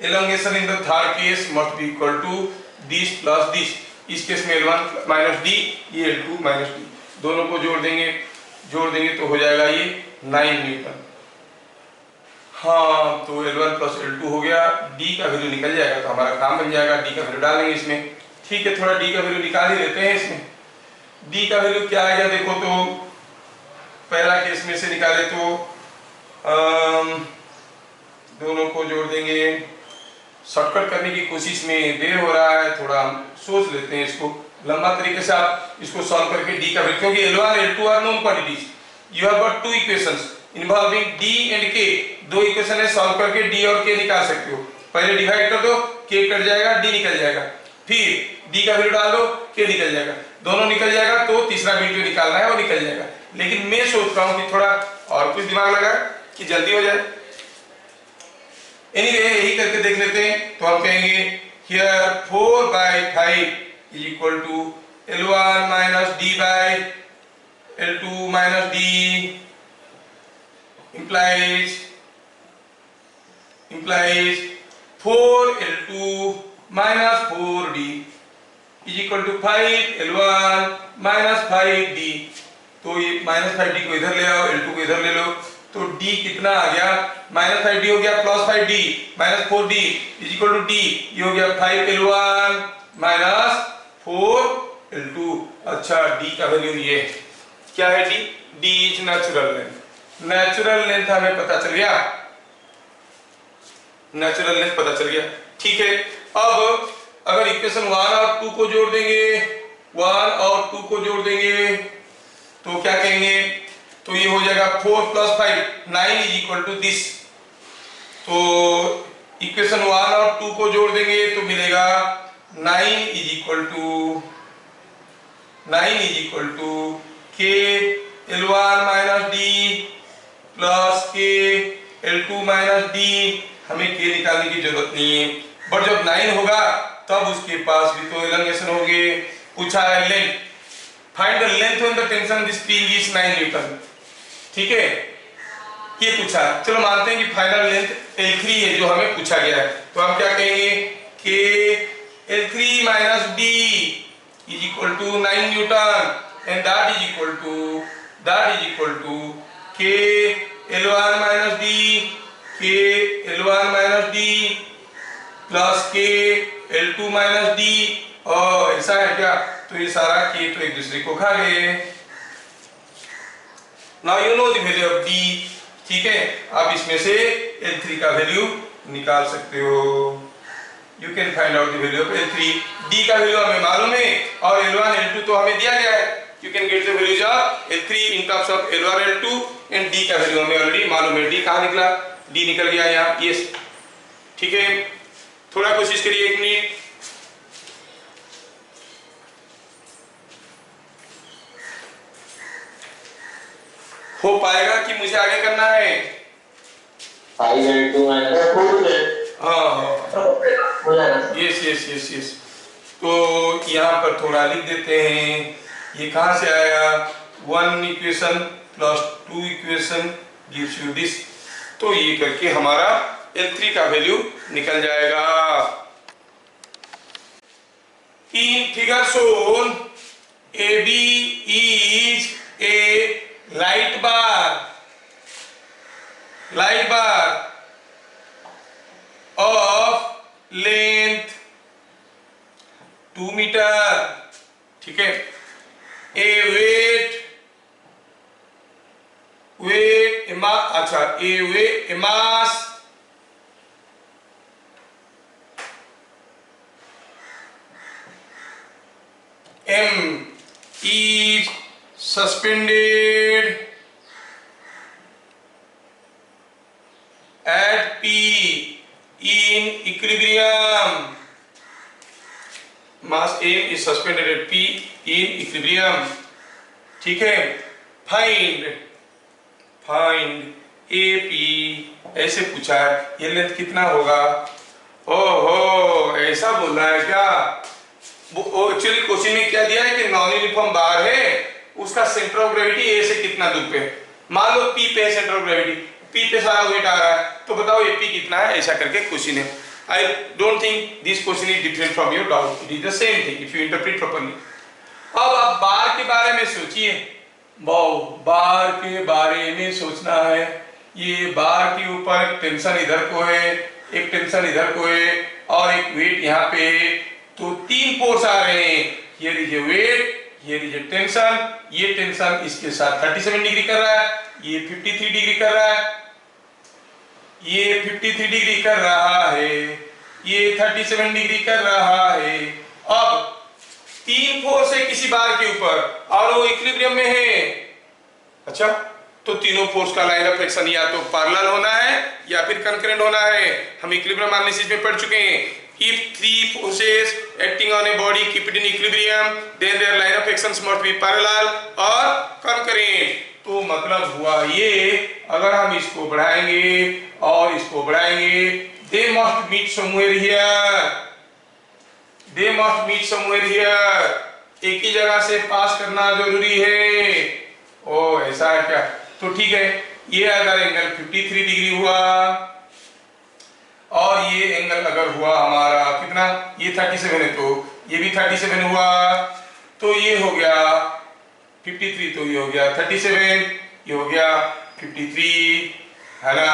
elongation in the third case must be equal to this plus this, इस case में L1 minus D, ये L2 minus D, दोनों को जोड़ देंगे तो हो जाएगा ये 9 न्यूटन। हाँ, तो L1 प्लस L2 हो गया, D का वैल्यू निकल जाएगा तो हमारा काम बन जाएगा, D का वैल्यू डालेंगे इसमें, ठीक है, थोड़ा D का वैल्यू निकाल ही लेते हैं इसमें। D का वैल्यू क्या आएगा, देखो तो पहला केस में से निकाले तो दोनों को जोड़ देंगे, शॉर्टकट करने की कोशिश में देर हो रहा है, थोड़ा सोच लेते हैं इसको, लंबा तरीके से आप इसको सॉल्व करके D का वैल्यू, क्योंकि L1 L2 are known quantities, you have got 2 equations involving D and K, दो इक्वेशन है, सॉल्व करके D और K निकाल सकते हो, पहले डिवाइड कर दो, K कट जाएगा, D निकल जाएगा, फिर D का वैल्यू डाल दो, K निकल जाएगा, दोनों निकल जाएगा तो तीसरा वैल्यू निकालना है वो निकल जाएगा, लेकिन मैं सोच रहा हूं कि थोड़ा और कुछ दिमाग लगा कि जल्दी हो जाए। एनीवे यही करके देख लेते हैं, तो हम कहेंगे here 4/5 is equal to L1 minus D by L2 minus D implies 4L2 minus 4D is equal to 5L1 minus 5D, तो ये माइनस 5D को इधर ले आओ, L2 को इधर ले लो, तो D कितना आ गया, माइनस 5D हो गया plus 5D minus 4D is equal to D, ये हो गया 5L1 माइनस 4L2। अच्छा, D का वैल्यू ये क्या है, D is natural length, natural length हमें पता चल गया, नेचुरल लेंथ पता चल गया, ठीक है। अब अगर इक्वेशन 1 और 2 को जोड़ देंगे, 1 और 2 को जोड़ देंगे तो क्या कहेंगे, तो ये हो जाएगा 4 plus 5 9 is equal to this, तो इक्वेशन 1 और 2 को जोड़ देंगे तो मिलेगा 9 is equal to K L1 minus D plus K L2 minus D, हमें K निकालने की जरूरत नहीं है, बट जब 9 होगा तब उसके पास भी तो एलोंगेशन होंगे, पूछा है length, find the length when the tension of the spring is 9 Newton, ठीक है, ये पूछा, चलो मानते हैं कि फाइनल लेंथ L3 है जो हमें पूछा गया है, तो हम क्या कहेंगे, K L3 minus D is equal to 9 newton and that is equal to K L1 minus D plus K L2 minus D, और ऐसा है क्या, तो ये सारा K तो एक दूसरे को खा गए। Now you know the value of D, ठीक है, आप इसमें से L3 का वैल्यू निकाल सकते हो, you can find out the value of L3, D का वैल्यू हमें मालूम है और L1 L2 तो हमें दिया गया है, you can get the values of L3 in terms of L1 L2 and D का वैल्यू हमें ऑलरेडी मालूम है, D कहाँ निकला, D निकल गया यहाँ, यस, ठीक है, थोड़ा कोशिश करिए 1 मिनट, हो पाएगा कि मुझे आगे करना है, 5L2 माइनस 4 हाँ हो जाएगा, यस, तो यहाँ पर थोड़ा लिख देते हैं, ये कहाँ से आया, 1 equation plus 2 equation gives you this. तो ये करके हमारा L3 का वैल्यू निकल जाएगा। In figure shown, AB is a light bar of length 2 metre, ठीक है। A mass M is suspended at P in equilibrium. Mass M is suspended at P in equilibrium, ठीक है। फाइंड AP, ऐसे पूछा है, ये लेंथ कितना होगा। ओहो, ऐसा बोल रहा है क्या। एक्चुअली क्वेश्चन में क्या दिया है कि नॉन यूनिफॉर्म बार है, उसका सेंटर ऑफ ग्रेविटी A से कितना दूर पे। मान लो P पे है सेंटर ऑफ ग्रेविटी, P पे सारा वेट आ रहा है, तो बताओ AP कितना है, ऐसा करके क्वेश्चन है। I don't think this question is different from your doubt. It is the same thing if you interpret properly. अब आप बार के बारे में सोचिए। बार के बारे में सोचना है। ये बार के ऊपर एक टेंशन इधर को है, एक टेंशन इधर को है, और एक वेट यहाँ पे है। तो 3 फोर्स आ रहे हैं। Here is a weight, here is a tension. ये टेंशन इसके साथ 37 डिग्री कर रहा है, ये 53 डिग्री कर रहा है, ये 53 डिग्री कर रहा है, ये 37 डिग्री कर रहा है। अब 3 फोर्स है किसी बार के ऊपर और वो इक्विलिब्रियम में है। अच्छा, तो तीनों फोर्स का लाइन ऑफ एक्शन या तो पैरेलल होना है या फिर कंकरेंट होना है। हम इक्विलिब्रियम एनालिसिस में पढ़ चुके हैं। If 3 forces acting on a body keep it in equilibrium, then their line of actions must be parallel or concurrent. तो मतलब हुआ ये, अगर हम इसको बढ़ाएंगे और इसको बढ़ाएंगे, they must meet somewhere here. They must meet somewhere here. एक ही जगह से पास करना जरूरी है। ओ ऐसा है क्या, तो ठीक है। ये अगर एंगल 53 डिग्री हुआ और ये एंगल अगर हुआ हमारा कितना, ये 37 है, तो ये भी 37 हुआ, तो ये हो गया 53, तो ये हो गया 37, ये हो गया 53, है ना।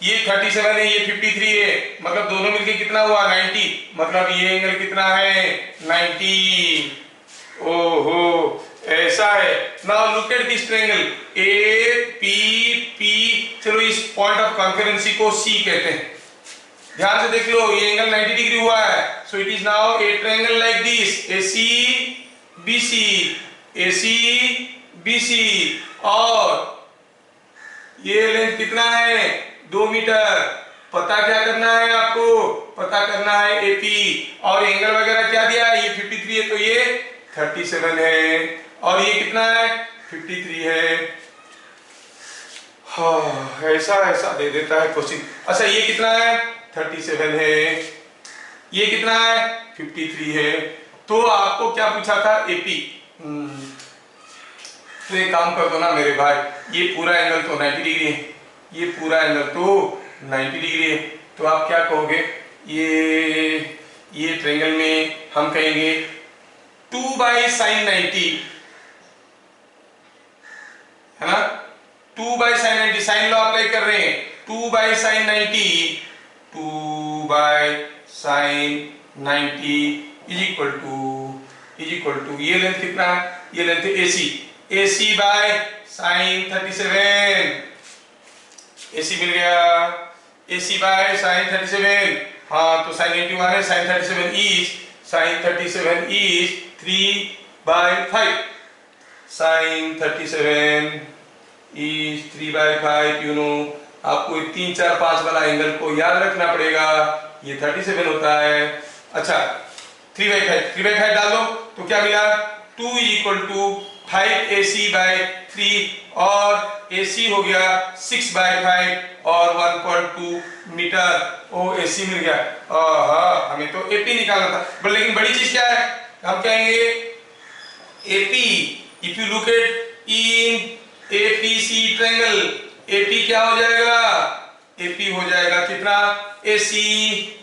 ये 37 है, ये 53 है, मतलब दोनों मिलके कितना हुआ 90, मतलब ये एंगल कितना है 90। ओहो ऐसा है। Now look at this triangle APP। चलो इस पॉइंट ऑफ कॉन्करेंसी को C कहते हैं। ध्यान से देख लो, ये एंगल 90 डिग्री हुआ है, सो it is now A triangle like this ACBC, और ये लेंथ कितना है 2 मीटर। पता क्या करना है आपको, पता करना है AP, और एंगल वगैरह क्या दिया है, ये 53 है तो ये 37 है, और ये कितना है 53 है। हाँ ऐसा दे देता है क्वेश्चन। अच्छा ये कितना है 37 है, ये कितना है 53 है। तो आपको क्या पूछा था AP। तो एक काम कर दो ना मेरे भाई, ये पूरा एंगल तो 90 डिग्री है, ये पूरा एंगल तो 90 डिग्री है, तो आप क्या कहोगे, ये ट्रायंगल में हम कहेंगे 2/sin 90, है ना। 2/sin 90, साइन लॉ अप्लाई कर रहे हैं। 2/sin 90 इज इक्वल टू ये लेंथ कितना है, ये लेंथ AC/sin 37, AC मिल गया, AC/sin 37। हाँ तो sin 91 है, sin 37 is 3/5, sin 37 is 3/5। You know आपको 3, 4, 5 वाला एंगल को याद रखना पड़ेगा, ये 37 होता है। अच्छा 3/5 डाल दो तो क्या मिला, 2 = 5AC/3, और AC हो गया 6/5 और 1.2 मीटर। ओ AC मिल गया। हमें तो एपी निकालना था, बट लेकिन बड़ी चीज क्या है, हम कहेंगे AP, if you look at in APC triangle, AP क्या हो जाएगा, एपी हो जाएगा कितना, एसी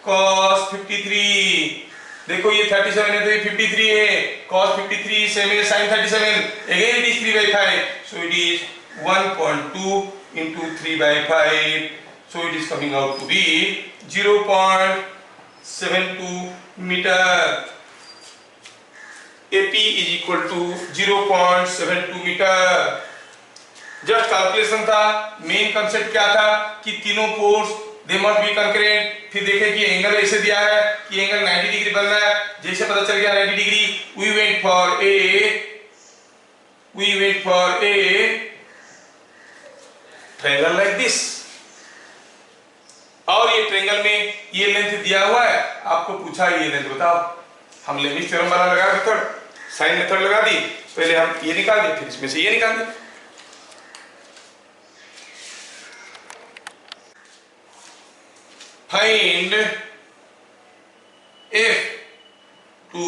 cos 53, देखो ये 37 है तो ये 53 है, cos 53 सेम है sin 37, again it is 3/5, so it is 1.2 into 3/5, so it is coming out to be 0.72 meter. AP is equal to 0.72 meter. Just calculation था, मेन कंसेप्ट क्या था कि तीनों pores they must be concurrent, फिर देखे कि angle ऐसे दिया है कि एंगल 90 डिग्री बनना है, जैसे पता चल गया 90 degree, we went for a triangle like this, और ये ट्रायंगल में ये लेंथ दिया हुआ है, आपको पूछा ये लेंथ बताओ, हम लेविस थ्योरम वाला लगा मेथड, साइन मेथड लगा दी, पहले हम ये निकाल दिए, फिर इसमें से ये निकाल दिए। Find F to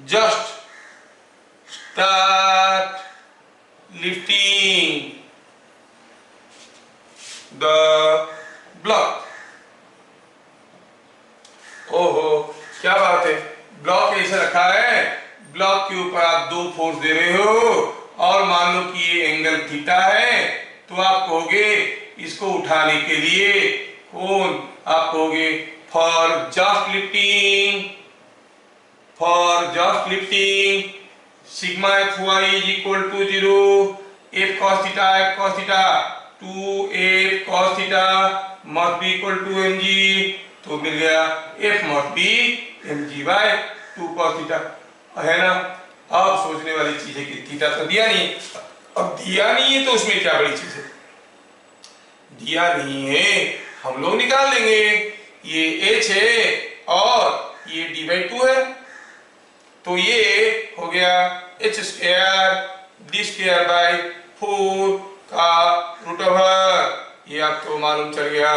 just start lifting the block. ओहो क्या बात है, ब्लॉक ऐसे रखा है, ब्लॉक के ऊपर आप दो फोर्स दे रहे हो और मान लो कि ये एंगल थीटा है, तो आप कहोगे इसको उठाने के लिए कौन, आप कहोगे for just lifting sigma F Y is equal to 0, F cos theta 2 F cos theta must be equal to M G, तो मिल गया F must be M G by 2 cos theta, है ना। अब सोचने वाली चीज है कि थीटा तो दिया नहीं, अब दिया नहीं है तो उसमें क्या बड़ी चीज है, दिया नहीं है हम लोग निकाल लेंगे, ये h है और ये d/2 है, तो ये हो गया h² d²/4 का रूट ओवर, ये आपको मालूम चल गया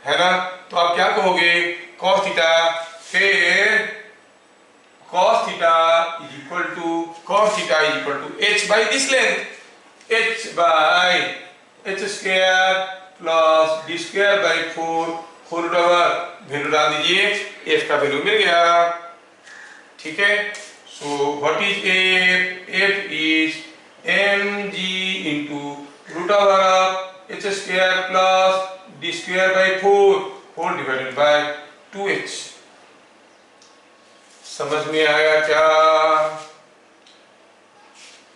है ना। तो आप क्या कहोगे, cos थीटा, फिर cos theta is equal to h by this length, h by h² plus d²/4 whole root over, value डाल दीजिए, f का वैल्यू मिल गया, ठीक है। So what is f is mg into root over of h² plus d²/4 whole divided by 2h। समझ में आया क्या?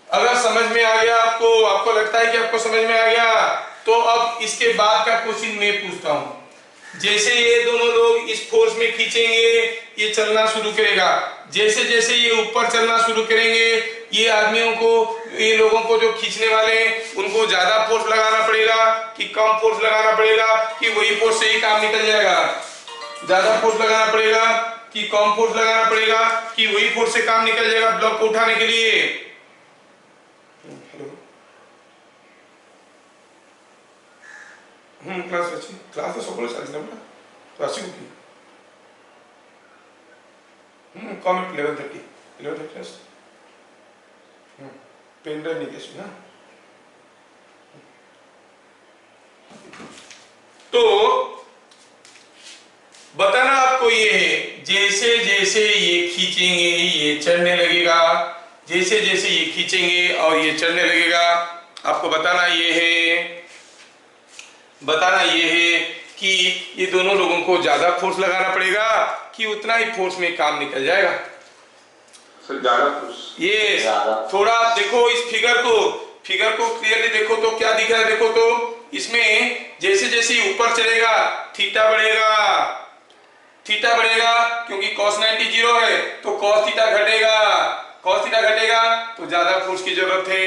अगर समझ में आ गया आपको लगता है कि आपको समझ में आ गया, तो अब इसके बाद का क्वेश्चन मैं पूछता हूं। जैसे ये दोनों लोग इस फोर्स में खींचेंगे, ये चलना शुरू करेगा, जैसे जैसे ये ऊपर चलना शुरू करेंगे, ये आदमियों को, ये लोगों को जो खींचने वाले हैं, उनको ज्यादा फोर्स लगाना पड़ेगा कि कम फोर्स लगाना पड़ेगा, कि वही फोर्स से ही काम निकल जाएगा, ज्यादा फोर्स लगाना पड़ेगा कि कम फोर्स लगाना पड़ेगा, कि वही फोर्स से काम निकल जाएगा ब्लॉक को उठाने के लिए। क्लास अच्छी, क्लास तो সকলে চাইছিলাম না, তো আসি কি কমেন্ট 11:30 ক্লাস পেন ड्राइव नहीं कैसे ना। तो बताना आपको ये है, जैसे जैसे ये खींचेंगे ये चढ़ने लगेगा, जैसे जैसे ये खींचेंगे और ये चढ़ने लगेगा, आपको बताना ये है कि ये दोनों लोगों को ज्यादा फोर्स लगाना पड़ेगा कि उतना ही फोर्स में काम निकल जाएगा। सर ज्यादा फोर्स, ये थोड़ा आप देखो इस फिगर को क्लियरली देखो तो क्या दिख रहा है, देखो तो इसमें जैसे जैसे ऊपर चलेगा थीटा बढ़ेगा क्योंकि cos 90 0 है, तो cos थीटा घटेगा तो ज्यादा फोर्स की जरूरत है।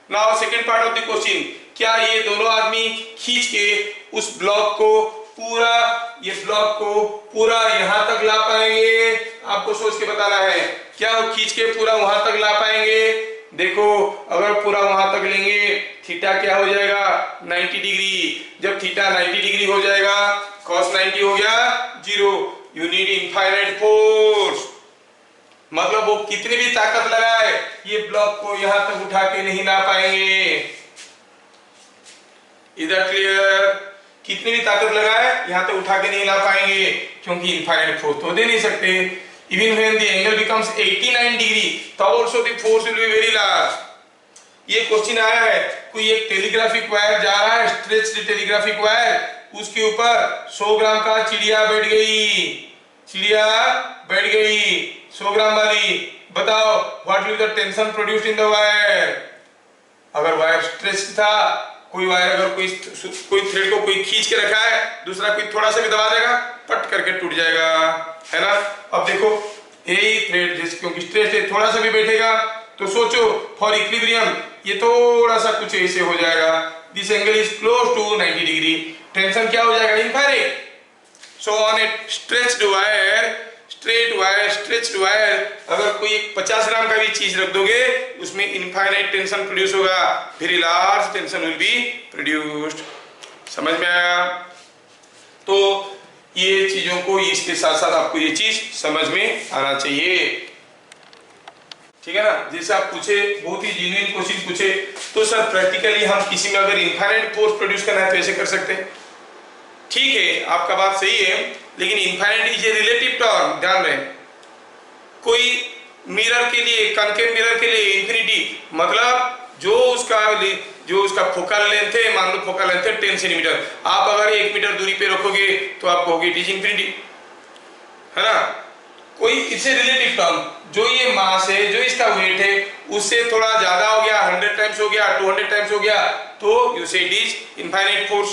Now second part of the question, क्या ये दोनों आदमी खींच के उस ब्लॉक को पूरा यहां तक ला पाएंगे? आपको सोच के बताना है, क्या वो खींच के पूरा वहां तक ला पाएंगे? देखो अगर पूरा वहां तक लेंगे थीटा क्या हो जाएगा 90 डिग्री। जब थीटा 90 डिग्री हो जाएगा cos 90 हो गया 0। यू नीड इनफाइनाइट फोर्स, मतलब वो कितनी भी ताकत लगाए ये ब्लॉक को यहां तक उठा के नहीं ला पाएंगे। इधर क्लियर, कितनी भी ताकत लगाए यहां तक उठा के नहीं ला पाएंगे क्योंकि इनफाइनाइट फोर्स तो दे नहीं सकते। Even when the angle becomes 89 degree तब also the force will be very large. ये क्वेश्चन आया है, कोई एक टेलीग्राफिक वायर जा रहा है, स्ट्रेच्ड टेलीग्राफिक वायर, उसके ऊपर 100 ग्राम का चिड़िया बैठ गई, चिड़िया बैठ गई 100 ग्राम वाली, बताओ what will the tension produced in the wire. अगर वायर स्ट्रेच्ड था, कोई वायर अगर कोई थ्रेड को कोई खींच के रखा है, दूसरा कोई थोड़ा सा भी दबा देगा पट करके टूट जाएगा, है ना। अब देखो यही थ्रेड जिस क्योंकि स्ट्रेच है थोड़ा सा भी बैठेगा तो सोचो फॉर इक्विलिब्रियम ये थोड़ा सा कुछ ऐसे हो जाएगा। This angle is close to 90 degree, tension क्या हो जाएगा infinite. So on a stretched wire, straight wire, stretched wire, अगर कोई 50 ग्राम का भी चीज रख दोगे उसमें इनफाइनाइट टेंशन प्रोड्यूस होगा, very large tension will be produced. समझ में आया? तो ये चीजों को इसके साथ साथ आपको ये चीज समझ में आना चाहिए, ठीक है ना। जैसे आप पूछे बहुत ही जेन्युइन क्वेश्चन पूछे तो सर प्रैक्टिकली हम किसी में अगर इनफाइनाइट फोर्स प्रोड्यूस करना है तो ऐसे कर सकते हैं, ठीक है आपका बात सही है, लेकिन infinite is a relative term, ध्यान रहे। कोई मिरर के लिए, कनकेव मिरर के लिए इंफिनिटी मतलब जो उसका फोकल लेंथ है, मान लो फोकल लेंथ है 10 सेंटीमीटर, आप अगर 1 मीटर दूरी पे रखोगे तो आप कहोगे इट इज इंफिनिटी, है ना। कोई इससे रिलेटिव टर्म जो ये मास है, जो इसका वेट है उससे थोड़ा ज्यादा हो गया, 100 टाइम्स हो गया, 200 टाइम्स हो गया, तो यू से इट इज इनफाइनाइट फोर्स।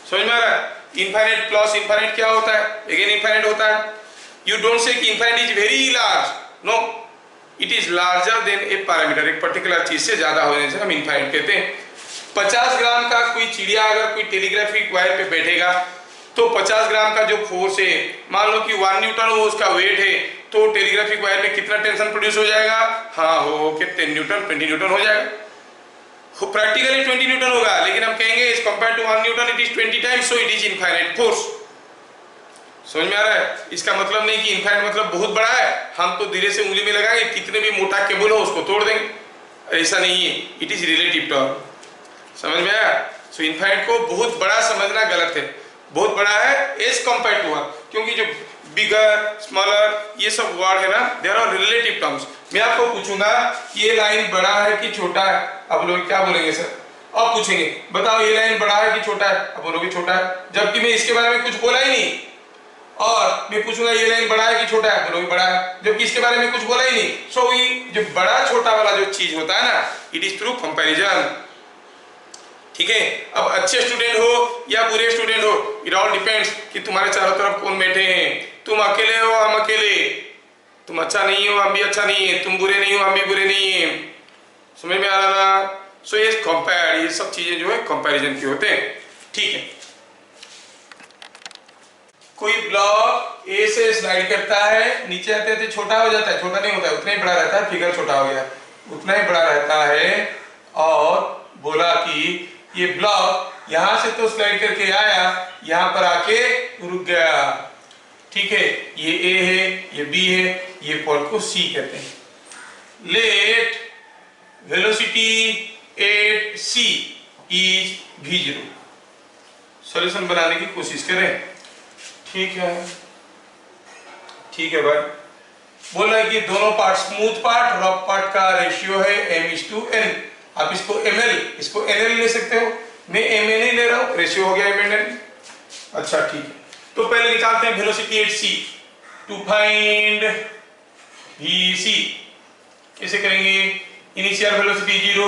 समझ में आ रहा है? इनफाइनाइट प्लस इनफाइनाइट क्या होता है, अगेन इनफाइनाइट होता है। यू डोंट से कि infinite is very large, no, it is larger than a parameter, एक पर्टिकुलर चीज से ज्यादा होने से हम इनफाइनाइट कहते हैं। 50 ग्राम का कोई चिड़िया अगर कोई टेलीग्राफिक वायर पे बैठेगा तो 50 ग्राम का जो फोर्स है, मान लो कि 1 न्यूटन वो उसका वेट है, तो टेलीग्राफिक वायर पे कितना टेंशन प्रोड्यूस हो जाएगा, हाँ हो कि 10 न्यूटन 20 न्यूटन हो जाएगा। प्रैक्टिकली 20 न्यूटन होगा, लेकिन हम कहेंगे is compare to 1 newton it is 20 times, so it is infinite force. समझ में आ रहा है? इसका मतलब नहीं कि इनफाइनाइट मतलब बहुत बड़ा है, हम तो धीरे से उंगली में लगाएंगे, कितने भी मोटा केबल हो उसको तोड़ देंगे, ऐसा नहीं है, इट इज रिलेटिव टर्म। समझ में आया? सो इनफाइनाइट को बहुत बड़ा समझना गलत है, बहुत बड़ा है एज कंपेयर टू 1, क्योंकि जो बिगर स्मॉलर ये सब वर्ड है ना, दे आर रिलेटिव टर्म्स। मैं आपको पूछूंगा ये लाइन बड़ा है कि छोटा है, अब लोग क्या बोलेंगे सर, अब पूछेंगे बताओ ये लाइन बड़ा है कि छोटा है, अब बोलोगे छोटा है, जबकि मैं इसके बारे में कुछ बोला ही नहीं। और मैं पूछूंगा ये लाइन बड़ा है कि छोटा है, बोलोगे बड़ा है, जबकि इसके बारे में कुछ बोला ही नहीं। सो ये जो बड़ा छोटा वाला जो चीज होता है ना, इट इज थ्रू कंपैरिजन, ठीक है। अब अच्छे स्टूडेंट हो या बुरे स्टूडेंट हो, इट ऑल डिपेंड्स कि तुम्हारे चारों तरफ कौन बैठे हैं। तुम अकेले हो, हम अकेले, तुम अच्छा नहीं हो, हम भी अच्छा नहीं है, तुम बुरे नहीं हो, हम भी बुरे नहीं है। समझ में आ रहा ना? सो ये कंपेयर, ये सब चीजें जो है कंपैरिजन के होते हैं, ठीक है। कोई ब्लॉक ए से स्लाइड करता है, नीचे आते आते छोटा हो जाता है, छोटा नहीं होता है, उतना ही बड़ा रहता है, फिगर छोटा हो गया, उतना ही बड़ा रहता है, और बोला कि ये ब्लॉक यहां से तो स्लाइड करके आया, यहां पर आके रुक गया, ठीक है। ये ए है, ये बी है, ये पॉइंट को सी कहते हैं। Let velocity at C is v0। Solution बनाने की कोशिश करें, ठीक है, ठीक है भाई। बोला कि दोनों part, smooth part rough part का रेशियो है m/n। आप इसको ml, इसको nl ले सकते हो, मैं mn ही ले रहा हूं, रेशियो हो गया mn। अच्छा ठीक है, तो पहले निकालते हैं velocity at C to find vc। कैसे करेंगे? Initial velocity 0,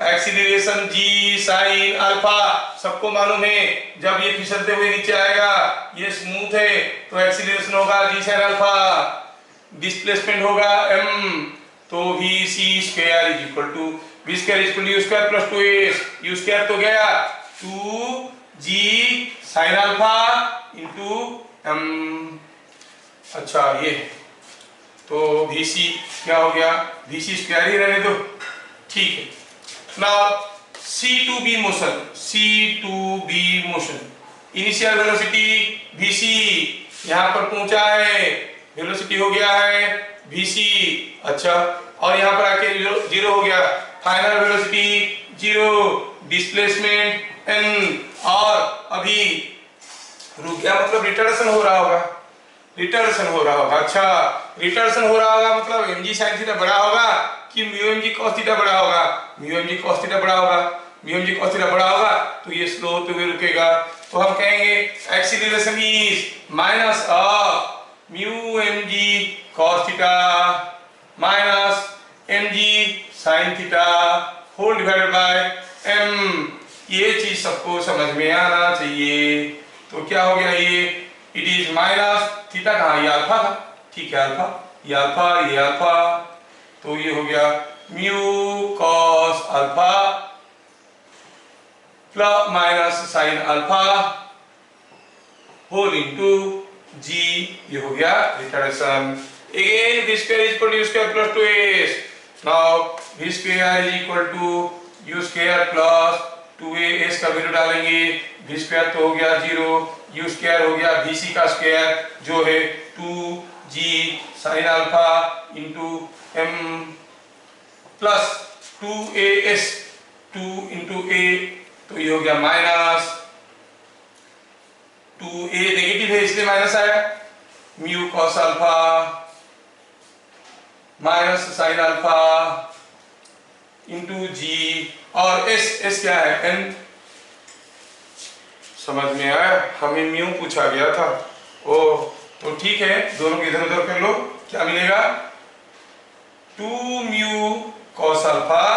acceleration g sin alpha, सबको मालूम है जब ये फिसलते हुए नीचे आएगा, ये स्मूथ है तो एक्सीलरेशन होगा g sin अल्फा, डिस्प्लेसमेंट होगा m, तो vc square is equal to v square equal to u square plus 2s, u square तो गया 2g sin alpha into m। अच्छा ये तो VC क्या हो गया, VC स्क्वायर ही रहने दो, ठीक है। Now C2B motion, C2B motion, initial velocity VC यहाँ पर पहुंचा है, वेलोसिटी हो गया है VC, अच्छा, और यहाँ पर आके जीरो हो गया, final velocity zero, displacement n, और अभी रुक गया मतलब रिटर्डेशन हो रहा होगा, रिटर्डेशन हो रहा होगा, अच्छा रिटर्डेशन हो रहा होगा मतलब mg sin थीटा बड़ा होगा कि म्यू mg cos थीटा बड़ा होगा, म्यू mg cos थीटा बड़ा होगा, म्यू mg cos थीटा बड़ा होगा, तो ये स्लो होते हुए रुकेगा, तो हम कहेंगे acceleration is minus of mu mg cos theta minus mg sin theta whole divided by m। ये चीज सबको समझ में आना चाहिए। तो क्या हो गया ये, इट इज माइनस थीटा, कहाँ ये अल्फा था, ठीक है अल्फा, ये अल्फा, ये अल्फा, तो ये हो गया mu cos alpha plus minus sine alpha whole into g, ये हो गया retardation. Again v square is equal to u square plus 2s, now v square is equal to u square plus 2as का value डालेंगे, v square तो हो गया 0, u square हो गया vc का स्क्वायर जो है 2g sin alpha into m plus 2as 2 into a, तो ये हो गया माइनस 2a, नेगेटिव है इसलिए माइनस आया, mu cos alpha minus sine alpha into g, और s क्या है n, समझ में आया, हमें म्यू पूछा गया था, ओ तो ठीक है, दोनों को इधर उधर कर लो, क्या मिलेगा 2 mu cos alpha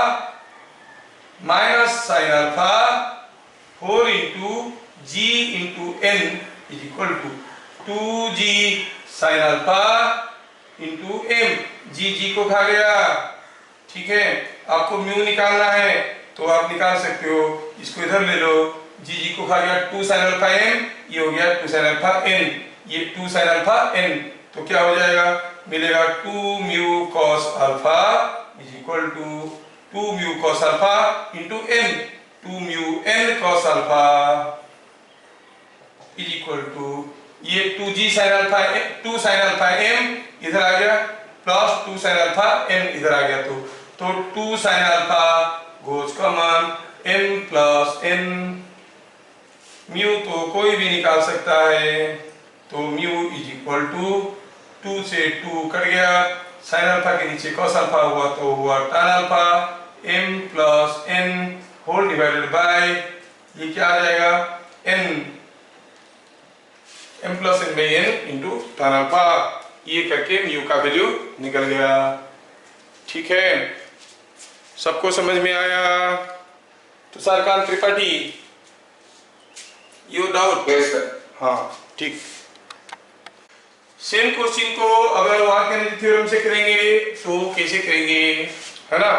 minus sine alpha whole into ji into N is equal to 2g sign alpha into M, जी को खा गया, ठीक है। आपको म्यू निकालना है तो आप निकाल सकते हो, इसको इधर ले लो, जी को खा गया 2 sin अल्फा n, ये हो गया 2 sin अल्फा n, ये 2 sin अल्फा n, तो क्या हो जाएगा, मिलेगा 2 mu cos alpha is equal to 2 mu cos alpha into n, 2 mu n cos alpha is equal to ये 2g sin alpha 2 sin alpha m इधर आ गया प्लस 2 sin अल्फा n इधर आ गया, तो 2 sin alpha goes common m plus n, mu तो कोई भी निकाल सकता है, तो म्यू इज इक्वल टू 2 से 2 कट गया, sin अल्फा के नीचे cos अल्फा हुआ तो हुआ tan alpha m plus n whole divided by ये क्या आ जाएगा n, m plus n by n into tan alpha, ये करके म्यू का वैल्यू निकल गया, ठीक है, सबको समझ में आया। तो सरकार Tripathi you doubt, yes sir, हाँ ठीक। सेम क्वेश्चन को अगर वार्क थ्योरम से करेंगे तो कैसे करेंगे, है ना।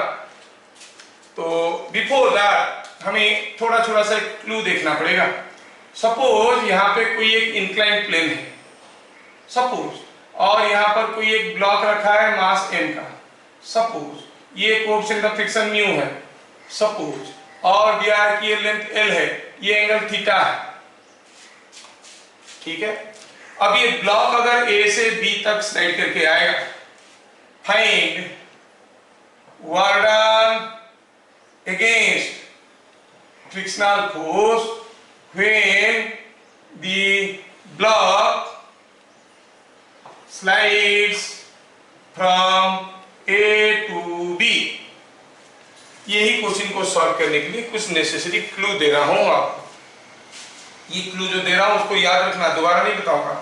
तो बिफोर दैट हमें थोड़ा थोड़ा सा क्लू देखना पड़ेगा। सपोज यहाँ पे कोई एक इंक्लाइन प्लेन है सपोज, और यहाँ पर कोई एक ब्लॉक रखा है मास m का सपोज, ये कोएफिशिएंट ऑफ फ्रिक्शन म्यू है सपोज, और दिया है कि ये लेंथ l है, ये एंगल थीटा है, ठीक है। अब ये ब्लॉक अगर a से b तक स्लाइड करके आएगा, find work done against frictional force when the block slides from A to B। यही क्वेश्चन को सॉल्व करने के लिए कुछ नेसेसरी क्लू दे रहा हूं आपको। ये क्लू जो दे रहा हूं उसको याद रखना, दोबारा नहीं बताऊंगा।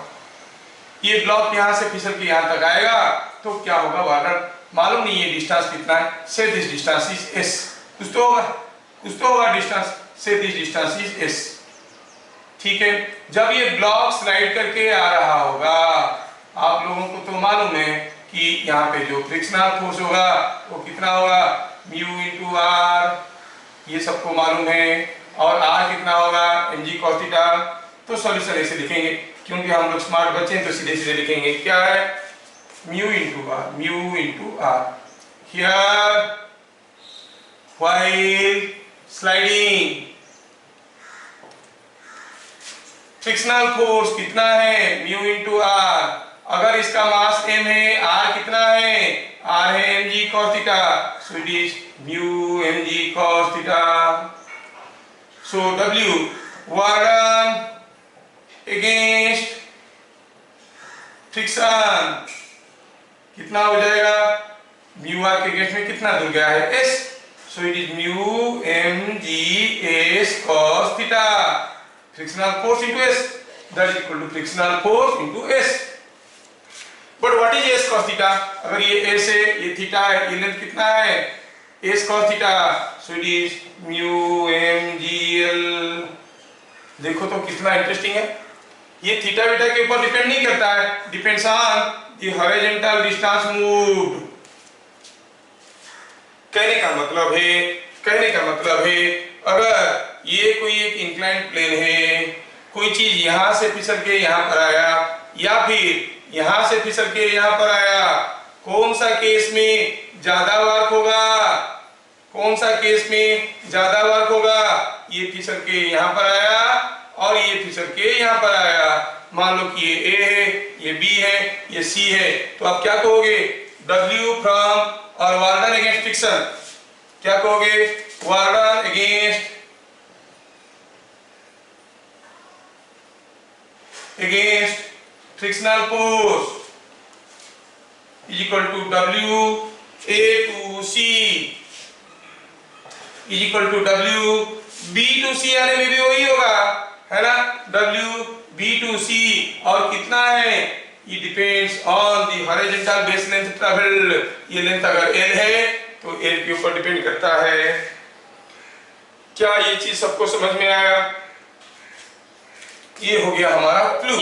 ये ब्लॉक यहां से फिसल के यहां तक आएगा तो क्या होगा, वाटर मालूम नहीं ये डिस्टेंस कितना है, से दिस डिस्टेंस इज s, कुछ तो होगा डिस्टेंस, से दिस डिस्टेंस इज s, ठीक है। जब ये ब्लॉक स्लाइड करके आ रहा होगा, आप लोगों को तो मालूम है कि यहाँ पे जो फ्रिक्शनल फोर्स होगा वो कितना होगा, म्यू इंटू आर, ये सबको मालूम है, और आर कितना होगा mg cos थीटा। तो सॉल्यूशन ऐसे लिखेंगे, क्योंकि हम लोग स्मार्ट बच्चे हैं तो सीधे सीधे लिखेंगे, क्या है mu into r. Here while sliding frictional force कितना है म्यू इंटू आर. अगर इसका मास m है, r कितना है, r है mg cos theta, so it is mu mg cos theta. So w work done against friction कितना हो जाएगा, म्यू आर के अगेंस्ट में कितना दूर गया है, s. So it is mu mg s cos theta. Frictional force into S, that is equal to frictional force into S. But what is S cos theta? अगर ये S है, ये थीटा है, ये लेंथ कितना है, S cos theta. So it is mu mgl. देखो तो कितना इंटरेस्टिंग है. ये थीटा बीटा के ऊपर डिपेंड नहीं करता है, depends on the horizontal distance moved. कहने का मतलब है अगर ये कोई एक इंक्लाइंड प्लेन है, कोई चीज यहां से फिसल के यहां पर आया या फिर यहां से फिसल के यहां पर आया, कौन सा केस में ज्यादा वर्क होगा, ये फिसल के यहां पर आया और ये फिसल के यहां पर आया. मान लो कि ये A है, ये B है, ये C है, तो आप क्या कहोगे, W फ्रॉम और वर्क डन अगेंस्ट फ्रिक्शन, क्या कहोगे, work done against frictional force is equal to W A to C is equal to W B to C आने में भी वही होगा, है ना, W B to C. और कितना है, ये depends on the horizontal base length travelled. ये लेंथ अगर L है तो L के ऊपर डिपेंड करता है. क्या ये चीज सबको समझ में आया? ये हो गया हमारा क्लू.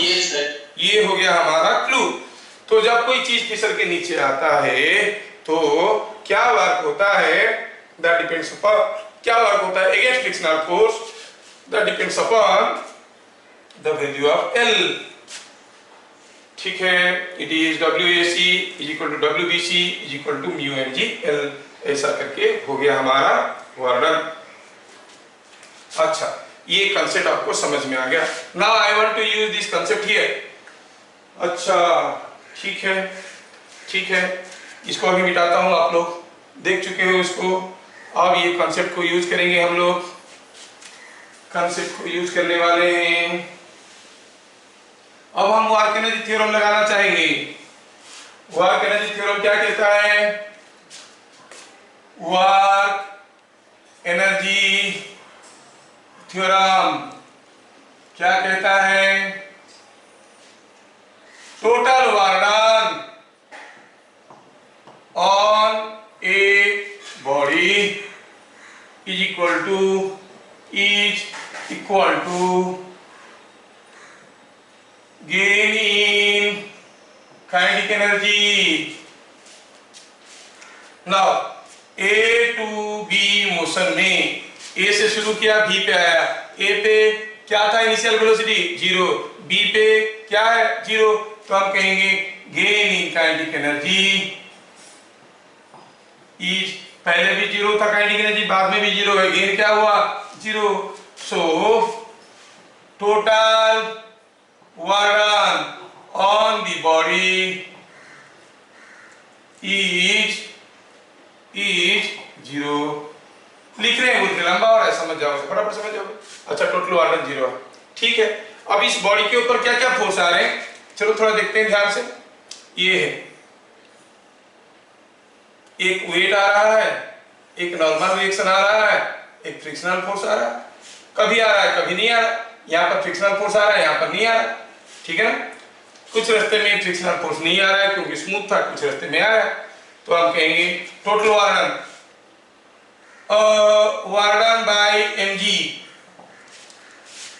ये हो गया हमारा क्लू. तो जब कोई चीज फिसल के नीचे आता है तो क्या वर्क होता है, दैट डिपेंड्स अपॉन, क्या वर्क होता है against frictional force, that depends upon the value of L. ठीक है, it is WAC is equal to WBC is equal to mu mgl. ऐसा करके हो गया हमारा वर्णन. अच्छा, ये कंसेप्ट आपको समझ में आ गया. Now I want to use this concept here. अच्छा, ठीक है, इसको अभी मिटाता हूं. आप लोग देख चुके हो इसको. अब ये कंसेप्ट को यूज करेंगे हम लोग. कंसेप्ट को यूज करने वाले हैं. अब हम वर्क एनर्जी थ्योरम लगाना चाहेंगे. वर्क एनर्जी थ्योरम क्या कहता है, वर्क एनर्जी थ्योरम क्या कहता है, total work done on a body is equal to gain in kinetic energy. Now A to B motion में ए से शुरू किया, बी पे आया. ए पे क्या था इनिशियल वेलोसिटी 0, बी पे क्या है 0, तो हम कहेंगे gain in kinetic energy is, पहले भी 0 था काइनेटिक एनर्जी, बाद में भी 0 है, गेन क्या हुआ 0. So total work done on the body is 0. लिख रहे हैं, बोलते लंबा हो रहा है, समझ जाओगे, फटाफट समझ जाओगे. अच्छा, टोटल वर्क डन 0 है. ठीक है, अब इस बॉडी के ऊपर क्या क्या फोर्स आ रहे हैं, चलो थोड़ा देखते हैं ध्यान से. ये है, एक वेट आ रहा है, एक नॉर्मल रिएक्शन आ रहा है, एक फ्रिक्शनल फोर्स आ रहा है. कभी आ रहा है, कभी नहीं आ रहा. यहाँ पर फ्रिक्शनल फोर्स आ रहा है, यहाँ पर नहीं आ रहा. ठीक है ना, कुछ रास्ते में फ्रिक्शनल फोर्स नहीं आ रहा है क्योंकि स्मूथ था, कुछ रास्ते में आया, तो हम कहेंगे total work done by mg.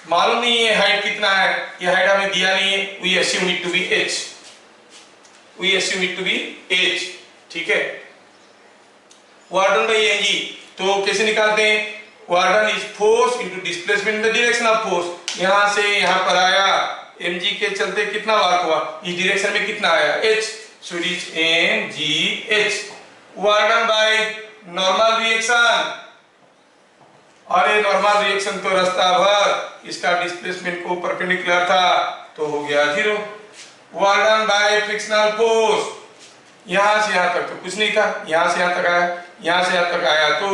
मालूम नहीं है हाइट कितना है, ये हाइट हमें दिया नहीं है. We assume it to be h. ठीक है, वर्क डन बाय mg. तो कैसे निकालते हैं, work done is force into displacement in the direction of force. यहां से यहां पर आया, mg के चलते कितना वर्क हुआ, इस डायरेक्शन में कितना आया h. so it is MgH. Work done by normal reaction, और ये नॉर्मल रिएक्शन तो रास्ता भर इसका डिस्प्लेसमेंट को परपेंडिकुलर था तो हो गया 0। Work done by frictional force, यहां से यहां तक तो कुछ नहीं था, यहां से यहां तक आया, यहां से यहां तक आया तो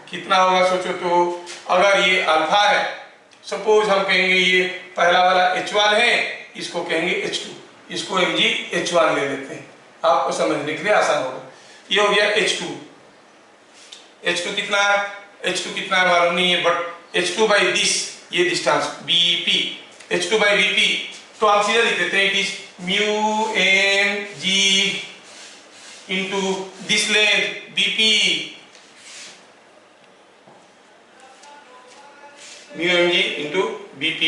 कितना होगा सोचो। तो अगर ये अल्फा है, सपोज हम कहेंगे ये पहला वाला H1 है, इसको कहेंगे H2, इसको MgH1 ले लेते हैं, आपको समझने के लिए आसान होगा। ये हो गया H2। H2 कितना है, H2 कितना है मालूम नहीं है, बट H2 बाई दिस, ये distance BP, H2 by BP, तो आप सीधा लिख देते हैं it is mu M G into this length BP, mu M G into BP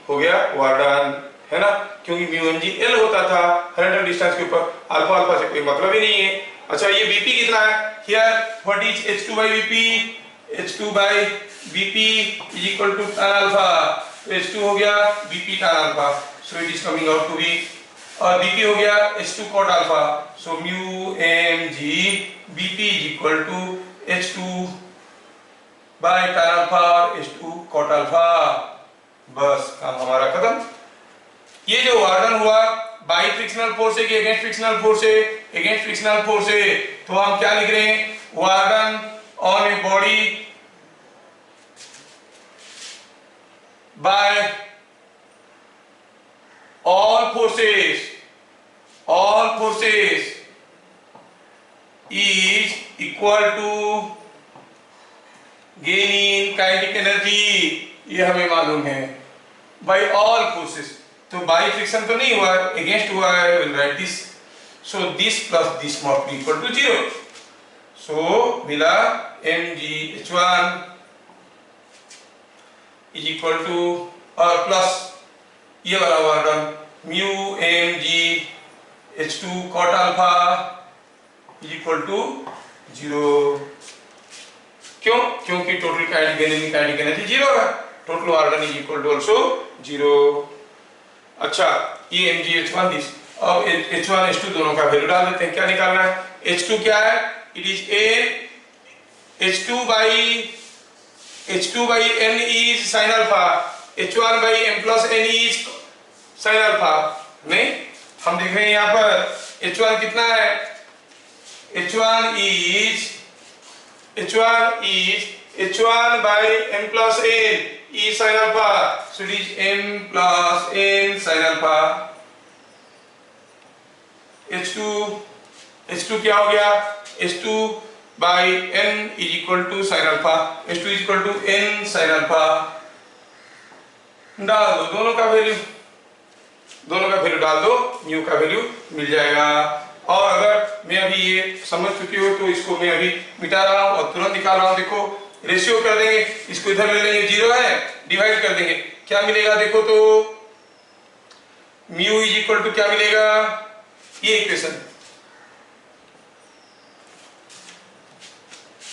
हो गया वार्डन, है ना, क्योंकि म्यू एम जी L होता था हर डिस्टेंस के ऊपर, अल्फा अल्फा से कोई मतलब ही नहीं है। अच्छा ये BP कितना है, here what is H2 by BP, H2 by BP is equal to tan alpha, तो H2 हो गया BP tan alpha, so it is coming out to be, और BP हो गया H2 cot alpha, so mu mg BP is equal to H2 by tan alpha H2 cot alpha, बस काम हमारा खत्म। ये जो वार्डन हुआ बाई फ्रिक्शनल फोर्स है कि अगेंस्ट फ्रिक्शनल फोर्स है, अगेंस्ट फ्रिक्शनल फोर्स है, तो हम क्या लिख रहे हैं, work done on a body by all forces is equal to gain in kinetic energy, ये हमें मालूम है, बाय ऑल फोर्सेस, तो बाई फ्रिक्शन तो नहीं हुआ है, अगेंस्ट हुआ है, will write this, so this plus this must be equal to 0, सो मिला MgH1 इज इक्वल टू, और प्लस ये वाला warden mu MgH2 cot alpha is equal to 0, क्यों, क्योंकि टोटल काइनेटिक एनर्जी 0 है, total warden is equal to also 0। अच्छा ये MgH1 दिस, अब H1 H2 दोनों का वैल्यू डाल देते हैं, क्या निकालना है, H2 क्या है, it is H2 by N is sin alpha, H1 by M plus N is sin alpha, नहीं, हम देख रहे हैं यहाँ पर H1 कितना है, H1 is H1 by M plus N is sin alpha, so it is M plus N sin alpha। H2 क्या हो गया, H2 by N is equal to sin alpha, H2 is equal to N sin alpha, डाल दो दोनों का value डाल दो, mu का वैल्यू मिल जाएगा। और अगर मैं अभी ये समझ चुकी हो तो इसको मैं अभी मिटा रहा हूँ और तुरंत निकाल रहा हूँ, देखो रेशियो कर देंगे, इसको इधर ले लेंगे, 0 है, डिवाइड कर देंगे, क्या मिलेगा देखो, तो म्यू इज इक्वल टू क्या मिलेगा, ये इक्वेशन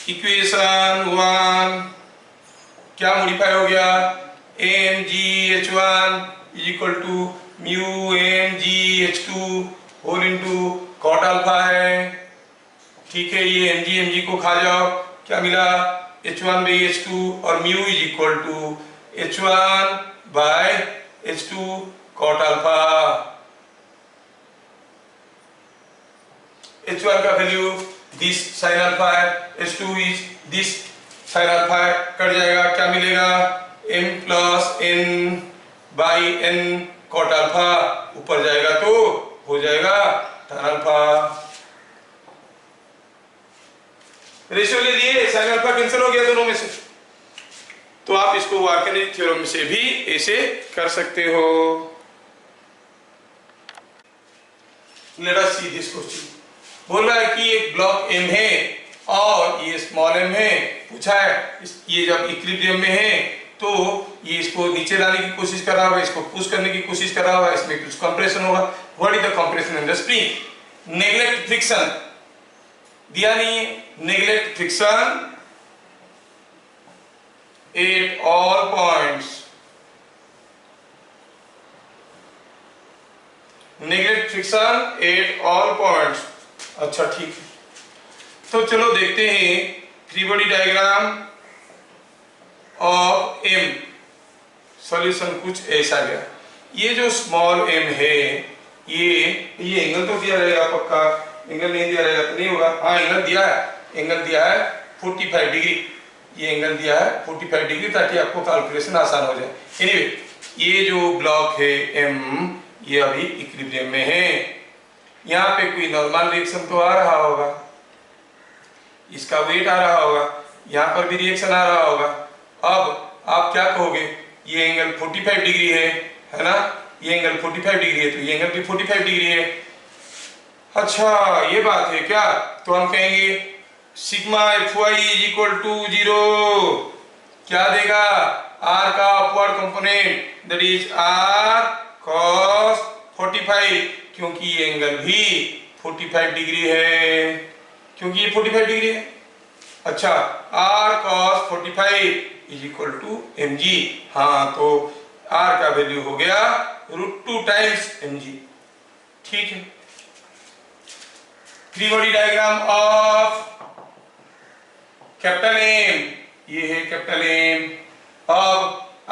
इक्वेशन 1 क्या मॉडिफाई हो गया, MgH1 is equal to mu MgH2 whole into cot alpha है, ठीक है, ये mg को खा जाओ, क्या मिला H1 by H2 और mu is equal to H1 by H2 cot alpha, H1 का वैल्यू दिस sin alpha है, H2 is this sin alpha है, कट जाएगा, क्या मिलेगा M plus N by N cot alpha, ऊपर जाएगा तो हो जाएगा tan alpha, रेशियो ले लिए, sin alpha कैंसिल हो गया दोनों में से, तो आप इसको वार्केनिक थ्योरम से भी ऐसे कर सकते हो। Let us see this question, बोल रहा है कि एक ब्लॉक M है और ये स्मॉल m है, पूछा है ये जब इक्विलिब्रियम में है तो ये इसको नीचे लाने की कोशिश कर रहा होगा, इसको पुश करने की कोशिश कर रहा होगा, इसमें कुछ कंप्रेशन होगा। What is the compression in the spring, neglect friction दिया नहीं है, neglect friction at all points negative friction at all points. अच्छा ठीक है, तो चलो देखते हैं free body diagram of m. Solution कुछ ऐसा गया, ये जो स्मॉल एम है ये एंगल तो दिया रहेगा पक्का, एंगल नहीं दिया रहेगा तो नहीं होगा। हाँ एंगल दिया है, एंगल दिया है 45 डिग्री, ये एंगल दिया है 45 डिग्री ताकि आपको कैलकुलेशन आसान हो जाए। एनीवे ये जो ब्लॉक है एम ये अभी इक्विलिब्रियम में है, यहाँ पे कोई नॉर्मल रिएक्शन तो आ रहा होगा, इसका वेट आ रहा होगा, यहाँ पर भी रिएक्शन आ रहा होगा। अब आप क्या कहोगे, ये एंगल 45 डिग्री है ना, ये एंगल 45 डिग्री है तो ये एंगल भी 45 डिग्री है। अच्छा ये बात है क्या, तो हम कहेंगे sigma Fy is equal to 0, क्या देगा, r का upward component that is r cos 45, क्योंकि ये एंगल भी 45 डिग्री है, क्योंकि ये 45 डिग्री है। अच्छा r cos 45 is equal to mg, हाँ तो r का वैल्यू हो गया √2 टाइम्स mg। ठीक है, free body diagram of capital M, ये है कैपिटल एम। अब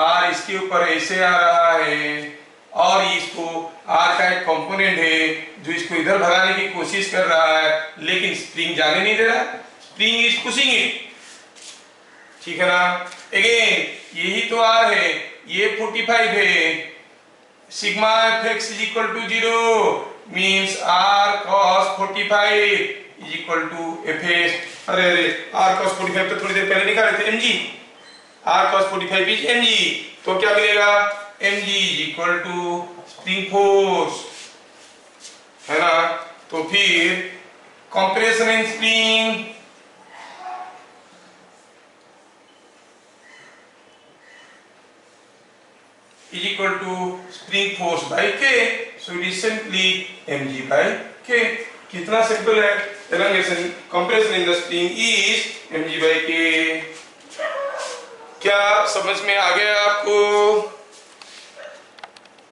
r इसके ऊपर ऐसे आ रहा है और इसको r का एक कंपोनेंट है जो इसको इधर भगाने की कोशिश कर रहा है, लेकिन स्प्रिंग जाने नहीं दे रहा, स्प्रिंग इज पुशिंग इट, ठीक है ना। अगेन यही तो r है, ये 45 है, sigma fx is equal to 0 means r cos 45 is equal to fs। अरे r cos 45 तो थोड़ी देर पहले निकाले थे mg, r cos 45 is mg, तो क्या मिलेगा, mg is equal to spring force, है ना। तो फिर compression in spring is equal to spring force by K, so it is simply mg by K। कितना सिंपल है, elongation compression in the spring is mg by K। क्या समझ में आ गया आपको?